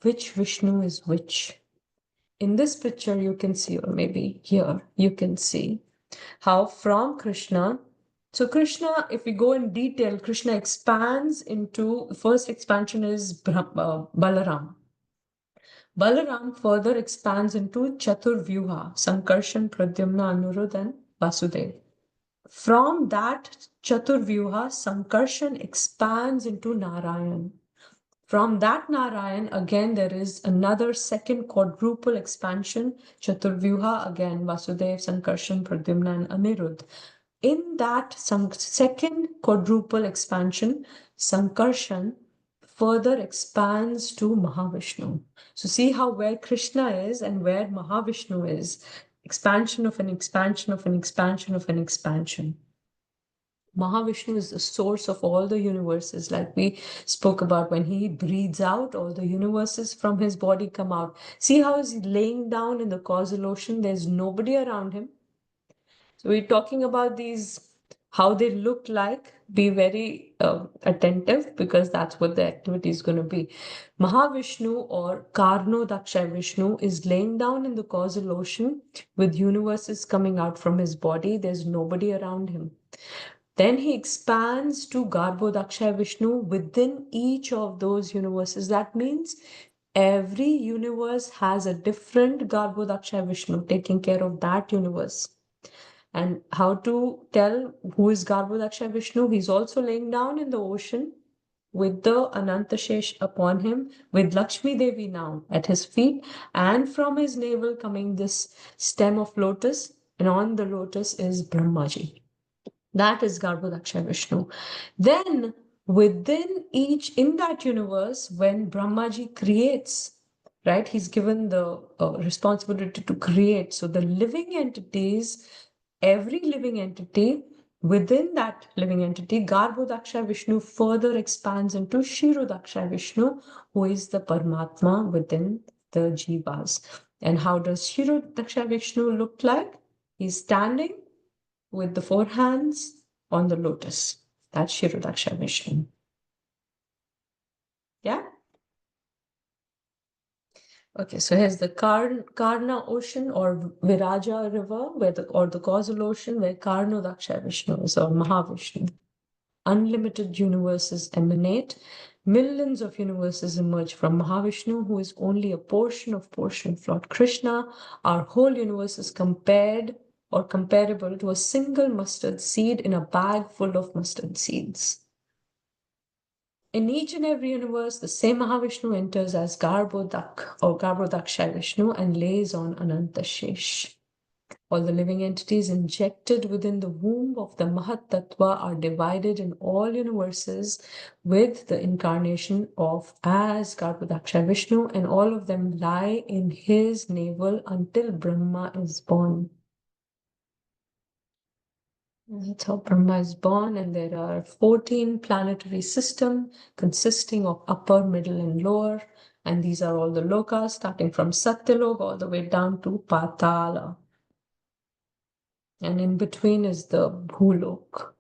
which Vishnu is which. In this picture, you can see, or maybe here, you can see how from Krishna. So Krishna, if we go in detail, Krishna expands into, the first expansion is Balaram. Balaram further expands into Chaturvyuha, Sankarshan, Pradyumna, Anuruddha, and Vasudev. From that Chaturvyuha, Sankarshan expands into Narayan. From that Narayan, again, there is another second quadruple expansion, Chaturvyuha, again, Vasudev, Sankarshan, Pradyumna, and Anirudh. In that second quadruple expansion, Sankarshan further expands to Mahavishnu. So see how where Krishna is and where Mahavishnu is. Expansion of an expansion of an expansion of an expansion. Mahavishnu is the source of all the universes, like we spoke about. When he breathes out, all the universes from his body come out. See how he's laying down in the causal ocean, there's nobody around him. So we're talking about these, how they look like. Be very attentive, because that's what the activity is going to be. Mahavishnu, or Karno Daksha Vishnu, is laying down in the causal ocean with universes coming out from his body. There's nobody around him. Then he expands to Garbhodaksha Vishnu within each of those universes. That means every universe has a different Garbhodaksha Vishnu taking care of that universe. And how to tell who is Garbhodaksha Vishnu? He's also laying down in the ocean with the Anantashesh upon him, with Lakshmi Devi now at his feet, and from his navel coming this stem of lotus, and on the lotus is Brahmaji. That is Garbhodaksha Vishnu. Then within each, in that universe, when Brahmaji creates, right, he's given the responsibility to create. So the living entities, every living entity, within that living entity, Garbhodaksha Vishnu further expands into Shirodaksha Vishnu, who is the Paramatma within the Jivas. And how does Shirodaksha Vishnu look like? He's standing with the four hands on the lotus. That's Shirodaksha Vishnu. Yeah? Okay, so here's the Karna ocean, or Viraja river, or the causal ocean, where Karnodaksha Vishnu is, or Mahavishnu. Unlimited universes emanate. Millions of universes emerge from Mahavishnu, who is only a portion of Lord Krishna. Our whole universe is compared or comparable to a single mustard seed in a bag full of mustard seeds. In each and every universe, the same Mahavishnu enters as Garbhodak or Garbhodaksha Vishnu and lays on Anantashesh. All the living entities injected within the womb of the Mahat Tattva are divided in all universes with the incarnation of as Garbhodaksha Vishnu, and all of them lie in his navel until Brahma is born. That's how Brahma is born, and there are 14 planetary systems consisting of upper, middle, and lower. And these are all the lokas, starting from Satyalok all the way down to Patala. And in between is the Bhulok.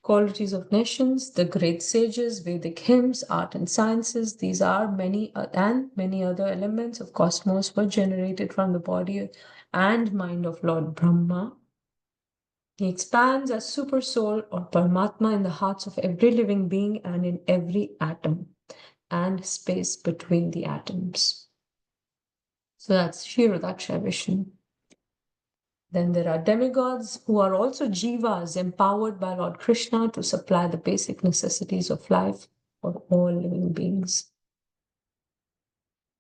Qualities of nations, the great sages, Vedic hymns, art and sciences. These are many other elements of cosmos were generated from the body and mind of Lord Brahma. He expands as super soul or Paramatma in the hearts of every living being and in every atom and space between the atoms. So that's Shirodaksha Vishnu. Then there are demigods who are also jivas empowered by Lord Krishna to supply the basic necessities of life for all living beings.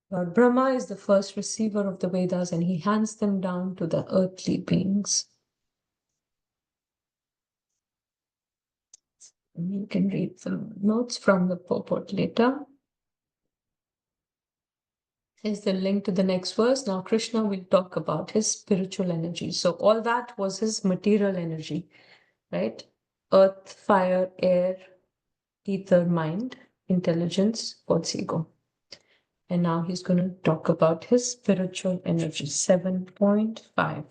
Lord Brahma is the first receiver of the Vedas, and he hands them down to the earthly beings. And you can read the notes from the purport later. Here's the link to the next verse. Now Krishna will talk about his spiritual energy. So all that was his material energy, right? Earth, fire, air, ether, mind, intelligence, God's ego. And now he's going to talk about his spiritual energy. 7.5.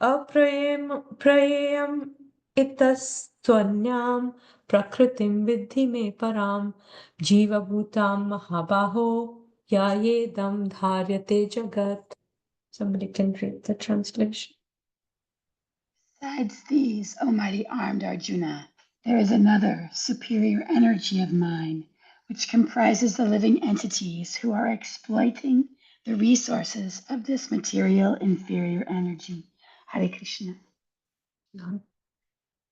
Aprayam itastvanyam prakritim vidhi me param jiva bhutam mahabaho yayedam dharyate jagat. Somebody can read the translation.
Besides these, O mighty armed Arjuna, there is another superior energy of mine, which comprises the living entities who are exploiting the resources of this material inferior energy. Hare Krishna.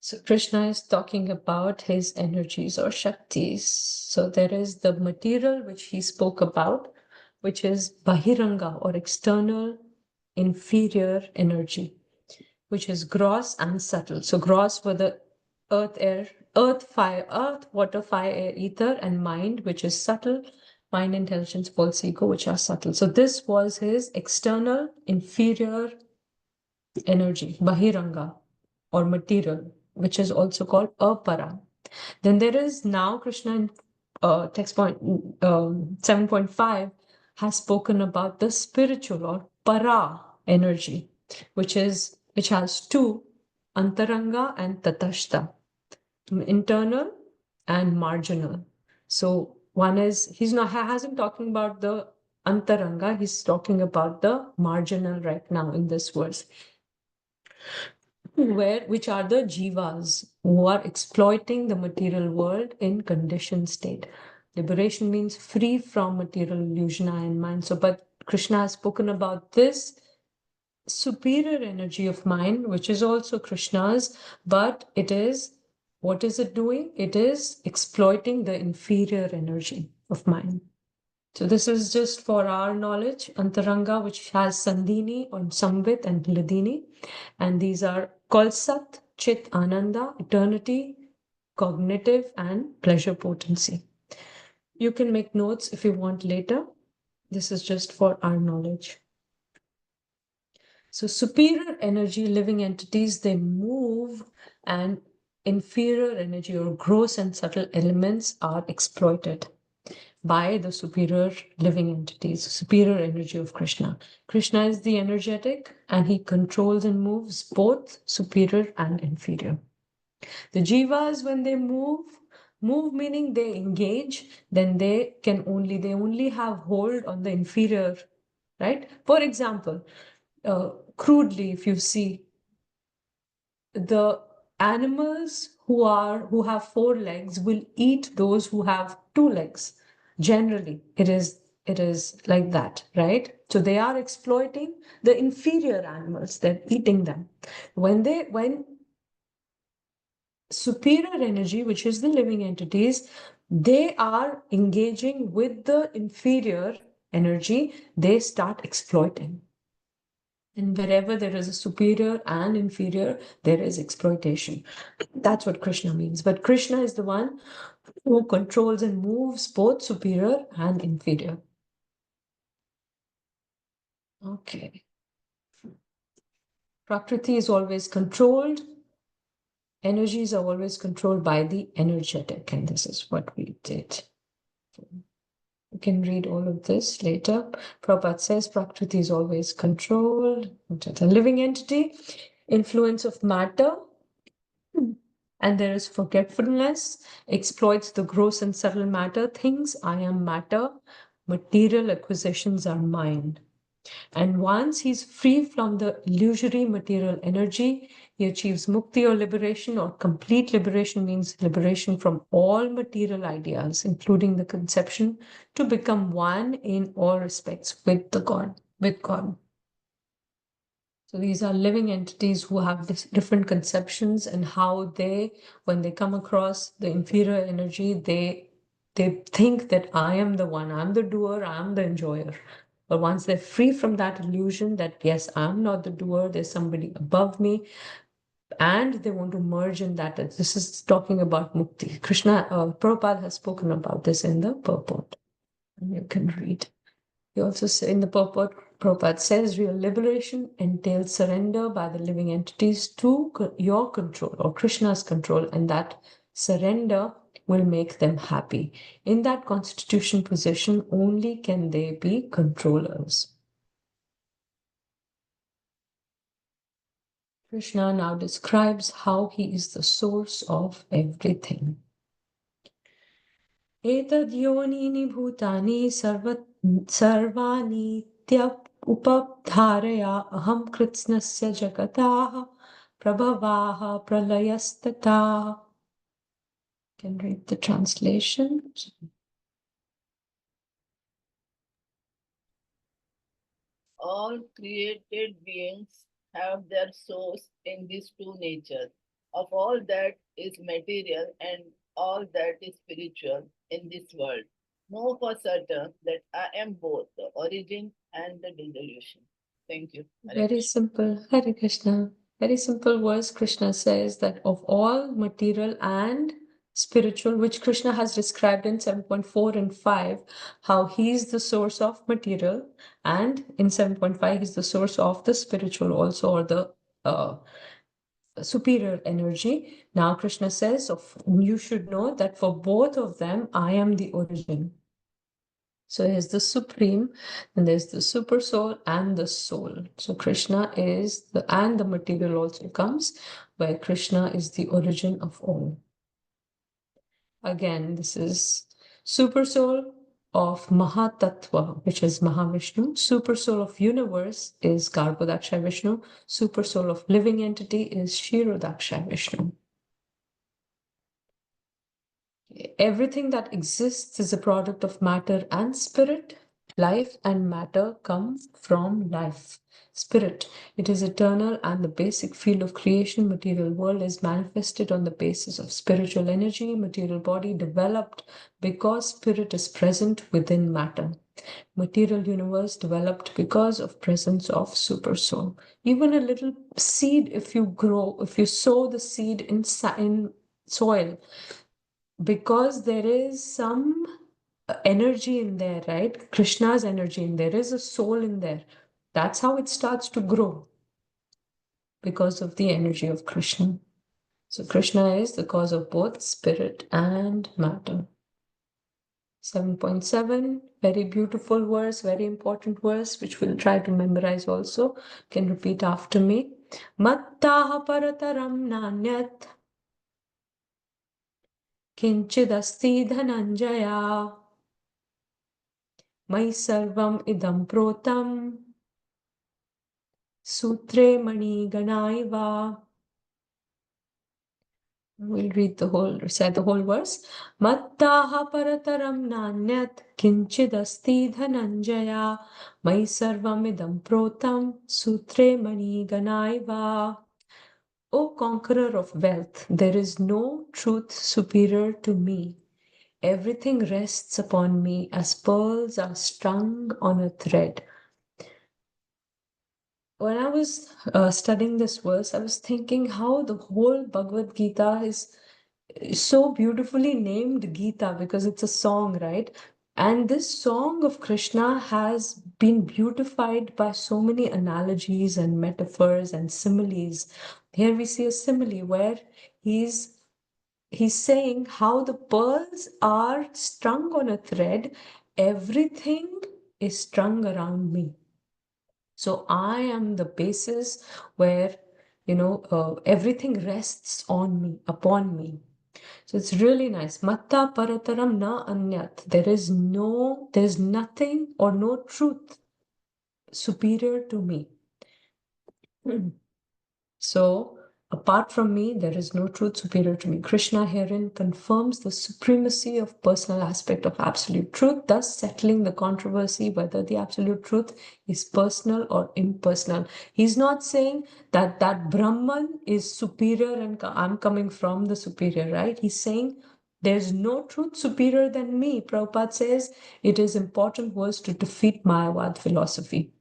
So Krishna is talking about his energies or shaktis. So there is the material which he spoke about, which is bahiranga or external inferior energy, which is gross and subtle. So gross were the earth, water, fire, air, ether, and mind, which is subtle, mind, intelligence, false ego, which are subtle. So this was his external inferior energy, bahiranga or material, which is also called apara. Then there is now Krishna in text point 7.5 has spoken about the spiritual or para energy, which has two, antaranga and tatashta, internal and marginal. So one is hasn't talking about the antaranga, he's talking about the marginal right now in this verse, which are the jivas who are exploiting the material world in conditioned state. Liberation means free from material illusion, I and mind. So, but Krishna has spoken about this superior energy of mind, which is also Krishna's, but what is it doing? It is exploiting the inferior energy of mind. So this is just for our knowledge, Antaranga, which has Sandhini or Samvit and Hladini. And these are called Sat, Chit, Ananda, eternity, cognitive, and pleasure potency. You can make notes if you want later. This is just for our knowledge. So superior energy living entities, they move, and inferior energy or gross and subtle elements are exploited by the superior living entities, superior energy of Krishna. Krishna is the energetic and he controls and moves both superior and inferior. The jivas, when they move meaning they engage, then they only have hold on the inferior, right? For example, crudely, if you see, the animals who have four legs will eat those who have two legs. Generally, it is like that, right? So they are exploiting the inferior animals, they're eating them. When superior energy, which is the living entities, they are engaging with the inferior energy, they start exploiting. And wherever there is a superior and inferior, there is exploitation. That's what Krishna means. But Krishna is the one who controls and moves both superior and inferior. Okay. Prakriti is always controlled. Energies are always controlled by the energetic, and this is what we did. You can read all of this later. Prabhupada says Prakriti is always controlled. The living entity, influence of matter, and there is forgetfulness, exploits the gross and subtle matter things. I am matter, material acquisitions are mine. And once he's free from the illusory material energy, he achieves mukti or liberation, or complete liberation means liberation from all material ideas, including the conception, to become one in all respects with God. So these are living entities who have different conceptions, and how when they come across the inferior energy, they think that I am the one, I'm the doer, I'm the enjoyer. But once they're free from that illusion that, yes, I'm not the doer, there's somebody above me, and they want to merge in that. This is talking about mukti. Prabhupada has spoken about this in the purport. And you can read. He also said in the purport, Prabhupada says real liberation entails surrender by the living entities to your control or Krishna's control, and that surrender will make them happy. In that constitution position, only can they be controllers. Krishna now describes how he is the source of everything. Etad yonini bhutani sarvani upabdharaya aham kritsnasya jagataha prabhavaha pralayastataha. Can read the translation.
All created beings have their source in these two natures. Of all that is material and all that is spiritual in this world, know for certain that I am both the origin and the dissolution. Thank you.
Very simple. Hare Krishna. Very simple verse. Krishna says that of all material and spiritual, which Krishna has described in 7.4 and 5, how he's the source of material, and in 7.5, he's the source of the spiritual also, or the superior energy. Now Krishna says, you should know that for both of them, I am the origin. So there's the supreme, and there's the super soul and the soul. So Krishna is and the material also comes, where Krishna is the origin of all. Again, this is super soul of Mahatattva, which is Mahavishnu. Super soul of universe is Garbhodakshay Vishnu. Super soul of living entity is Kshirodakshay Vishnu. Everything that exists is a product of matter and spirit. Life and matter come from life. Spirit, it is eternal, and the basic field of creation, material world, is manifested on the basis of spiritual energy. Material body developed because spirit is present within matter. Material universe developed because of presence of super soul. Even a little seed, if you sow the seed in soil, because there is some energy in there, right? Krishna's energy in there. There is a soul in there. That's how it starts to grow, because of the energy of Krishna. So Krishna is the cause of both spirit and matter. 7.7, very beautiful verse, very important verse, which we'll try to memorize also. You can repeat after me. Mattaha parataram nanyat kinchidasti dhananjaya Mai sarvam idam protam sutre mani ganaiva. We'll recite the whole verse. Mattaha parataram nanyat kinchidasti dhananjaya Mai sarvam idam protam sutre mani ganaiva. O conqueror of wealth, there is no truth superior to me. Everything rests upon me as pearls are strung on a thread. When I was studying this verse, I was thinking how the whole Bhagavad Gita is so beautifully named Gita, because it's a song, right? And this song of Krishna has been beautified by so many analogies and metaphors and similes. Here we see a simile where he's saying how the pearls are strung on a thread, everything is strung around me. So I am the basis where, everything rests on me, upon me. So it's really nice. Matta parataram na anyat. There's nothing or no truth superior to me. So apart from me, there is no truth superior to me. Krishna herein confirms the supremacy of personal aspect of absolute truth, thus settling the controversy whether the absolute truth is personal or impersonal. He's not saying that Brahman is superior and I'm coming from the superior, right? He's saying there's no truth superior than me. Prabhupada says it is important verse to defeat Mayavad philosophy.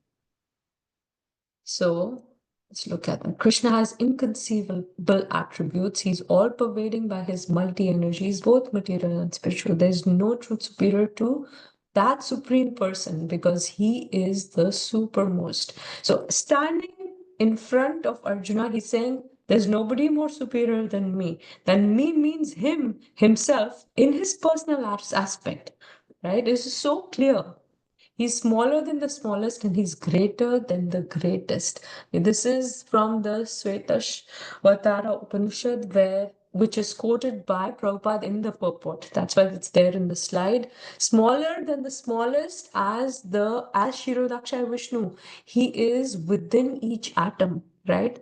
So let's look at them. Krishna has inconceivable attributes. He's all pervading by his multi-energies, both material and spiritual. There's no truth superior to that supreme person, because he is the supermost. So standing in front of Arjuna, he's saying, There's nobody more superior than me. Then me means him, himself, in his personal aspect, right? This is so clear. He's smaller than the smallest and he's greater than the greatest. This is from the Svetashvatara Upanishad, which is quoted by Prabhupada in the purport. That's why it's there in the slide. Smaller than the smallest as Shirodaksha Vishnu. He is within each atom, right?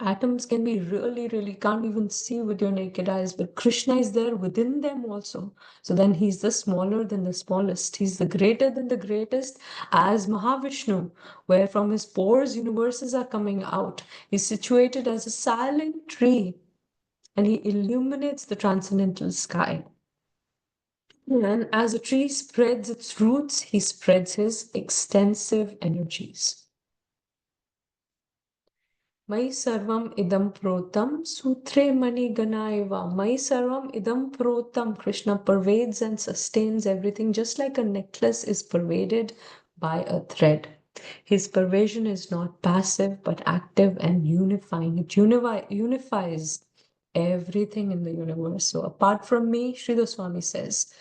Atoms can be really, really can't even see with your naked eyes, but Krishna is there within them also. So then he's the smaller than the smallest. He's the greater than the greatest as Mahavishnu, where from his pores universes are coming out. He's situated as a silent tree and he illuminates the transcendental sky. And as a tree spreads its roots, he spreads his extensive energies. Mai sarvam idam protam sutre mani ganaiva. Mai sarvam idam protam. Krishna pervades and sustains everything just like a necklace is pervaded by a thread. His pervasion is not passive but active and unifying. It unifies everything in the universe. So apart from me, Sri Goswami says,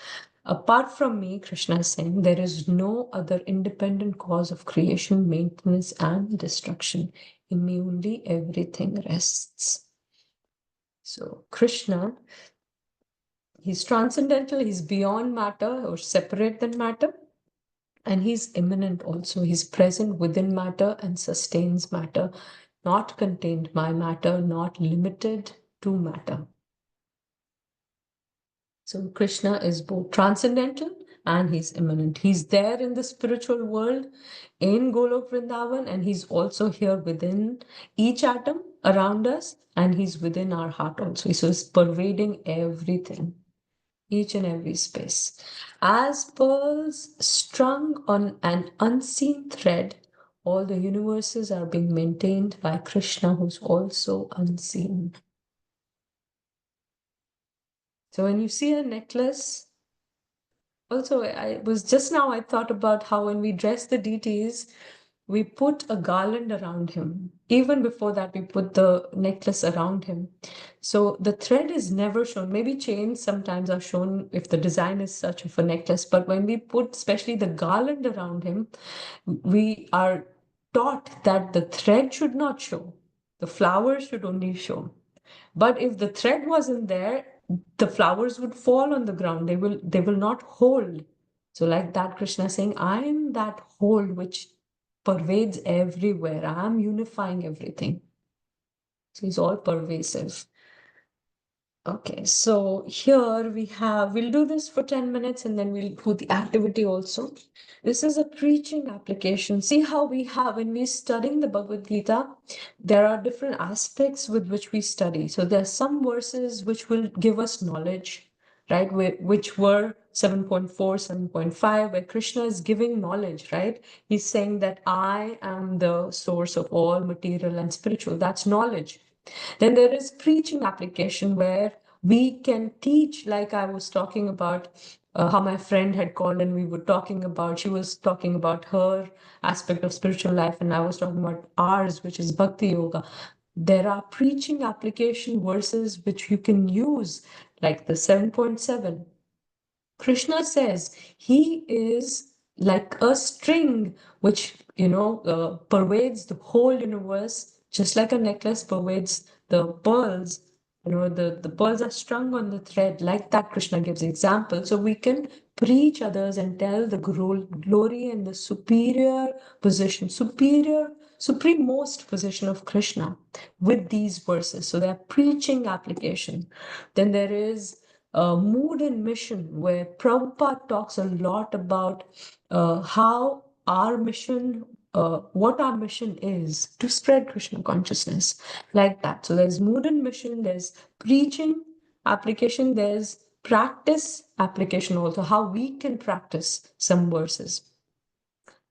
apart from me, Krishna is saying, there is no other independent cause of creation, maintenance, and destruction. In me only everything rests. So Krishna, he's transcendental, he's beyond matter or separate than matter. And he's immanent also. He's present within matter and sustains matter, not contained by matter, not limited to matter. So Krishna is both transcendental and he's immanent. He's there in the spiritual world in Golok Vrindavan, and he's also here within each atom around us, and he's within our heart also. So he's pervading everything, each and every space. As pearls strung on an unseen thread, all the universes are being maintained by Krishna, who's also unseen. So when you see a necklace, also, I thought about how when we dress the deities, we put a garland around him. Even before that, we put the necklace around him. So the thread is never shown. Maybe chains sometimes are shown if the design is such of a necklace. But when we put especially the garland around him, we are taught that the thread should not show. The flowers should only show. But if the thread wasn't there, the flowers would fall on the ground. They will not hold. So like that, Krishna is saying, I am that hold which pervades everywhere. I am unifying everything. So he's all pervasive. Okay, so here we'll do this for 10 minutes and then we'll do the activity also. This is a preaching application. See how when we're studying the Bhagavad Gita, there are different aspects with which we study. So there are some verses which will give us knowledge, right? Which were 7.4, 7.5, where Krishna is giving knowledge, right? He's saying that I am the source of all material and spiritual. That's knowledge. Then there is preaching application where we can teach, like I was talking about how my friend had called and she was talking about her aspect of spiritual life and I was talking about ours, which is Bhakti Yoga. There are preaching application verses which you can use, like the 7.7. Krishna says he is like a string which, pervades the whole universe, just like a necklace pervades the pearls. The pearls are strung on the thread, like that Krishna gives example. So we can preach others and tell the glory and the supremost position of Krishna with these verses. So they're preaching application. Then there is mood and mission, where Prabhupada talks a lot about how our mission, what our mission is to spread Krishna consciousness, like that. So there's mood and mission, there's preaching application, there's practice application also, how we can practice some verses.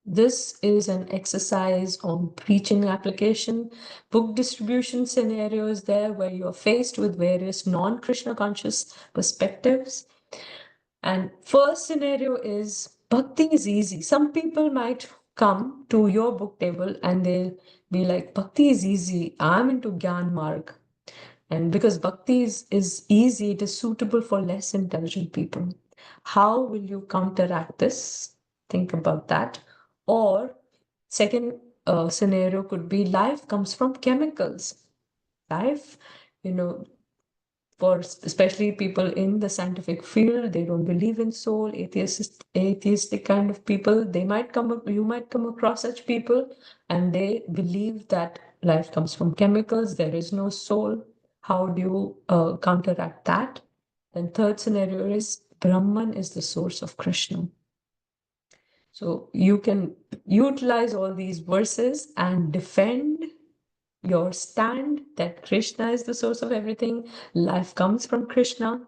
This is an exercise on preaching application. Book distribution scenarios there where you're faced with various non-Krishna conscious perspectives. And first scenario is bhakti is easy. Some people might come to your book table and they'll be like, Bhakti is easy. I'm into Gyan Marg. And because Bhakti is easy, it is suitable for less intelligent people. How will you counteract this? Think about that. Or second scenario could be life comes from chemicals. Life, for especially people in the scientific field, they don't believe in soul, atheistic kind of people, you might come across such people, and they believe that life comes from chemicals, there is no soul. How do you counteract that? Then third scenario is Brahman is the source of Krishna. So you can utilize all these verses and defend your stand that Krishna is the source of everything, life comes from Krishna,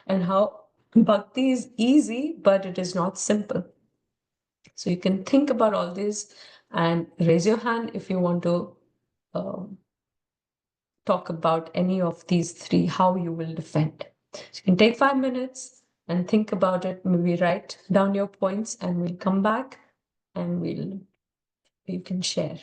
and how bhakti is easy, but it is not simple. So you can think about all this and raise your hand if you want to talk about any of these three, how you will defend. So you can take 5 minutes and think about it, maybe write down your points, and we'll come back and you can share.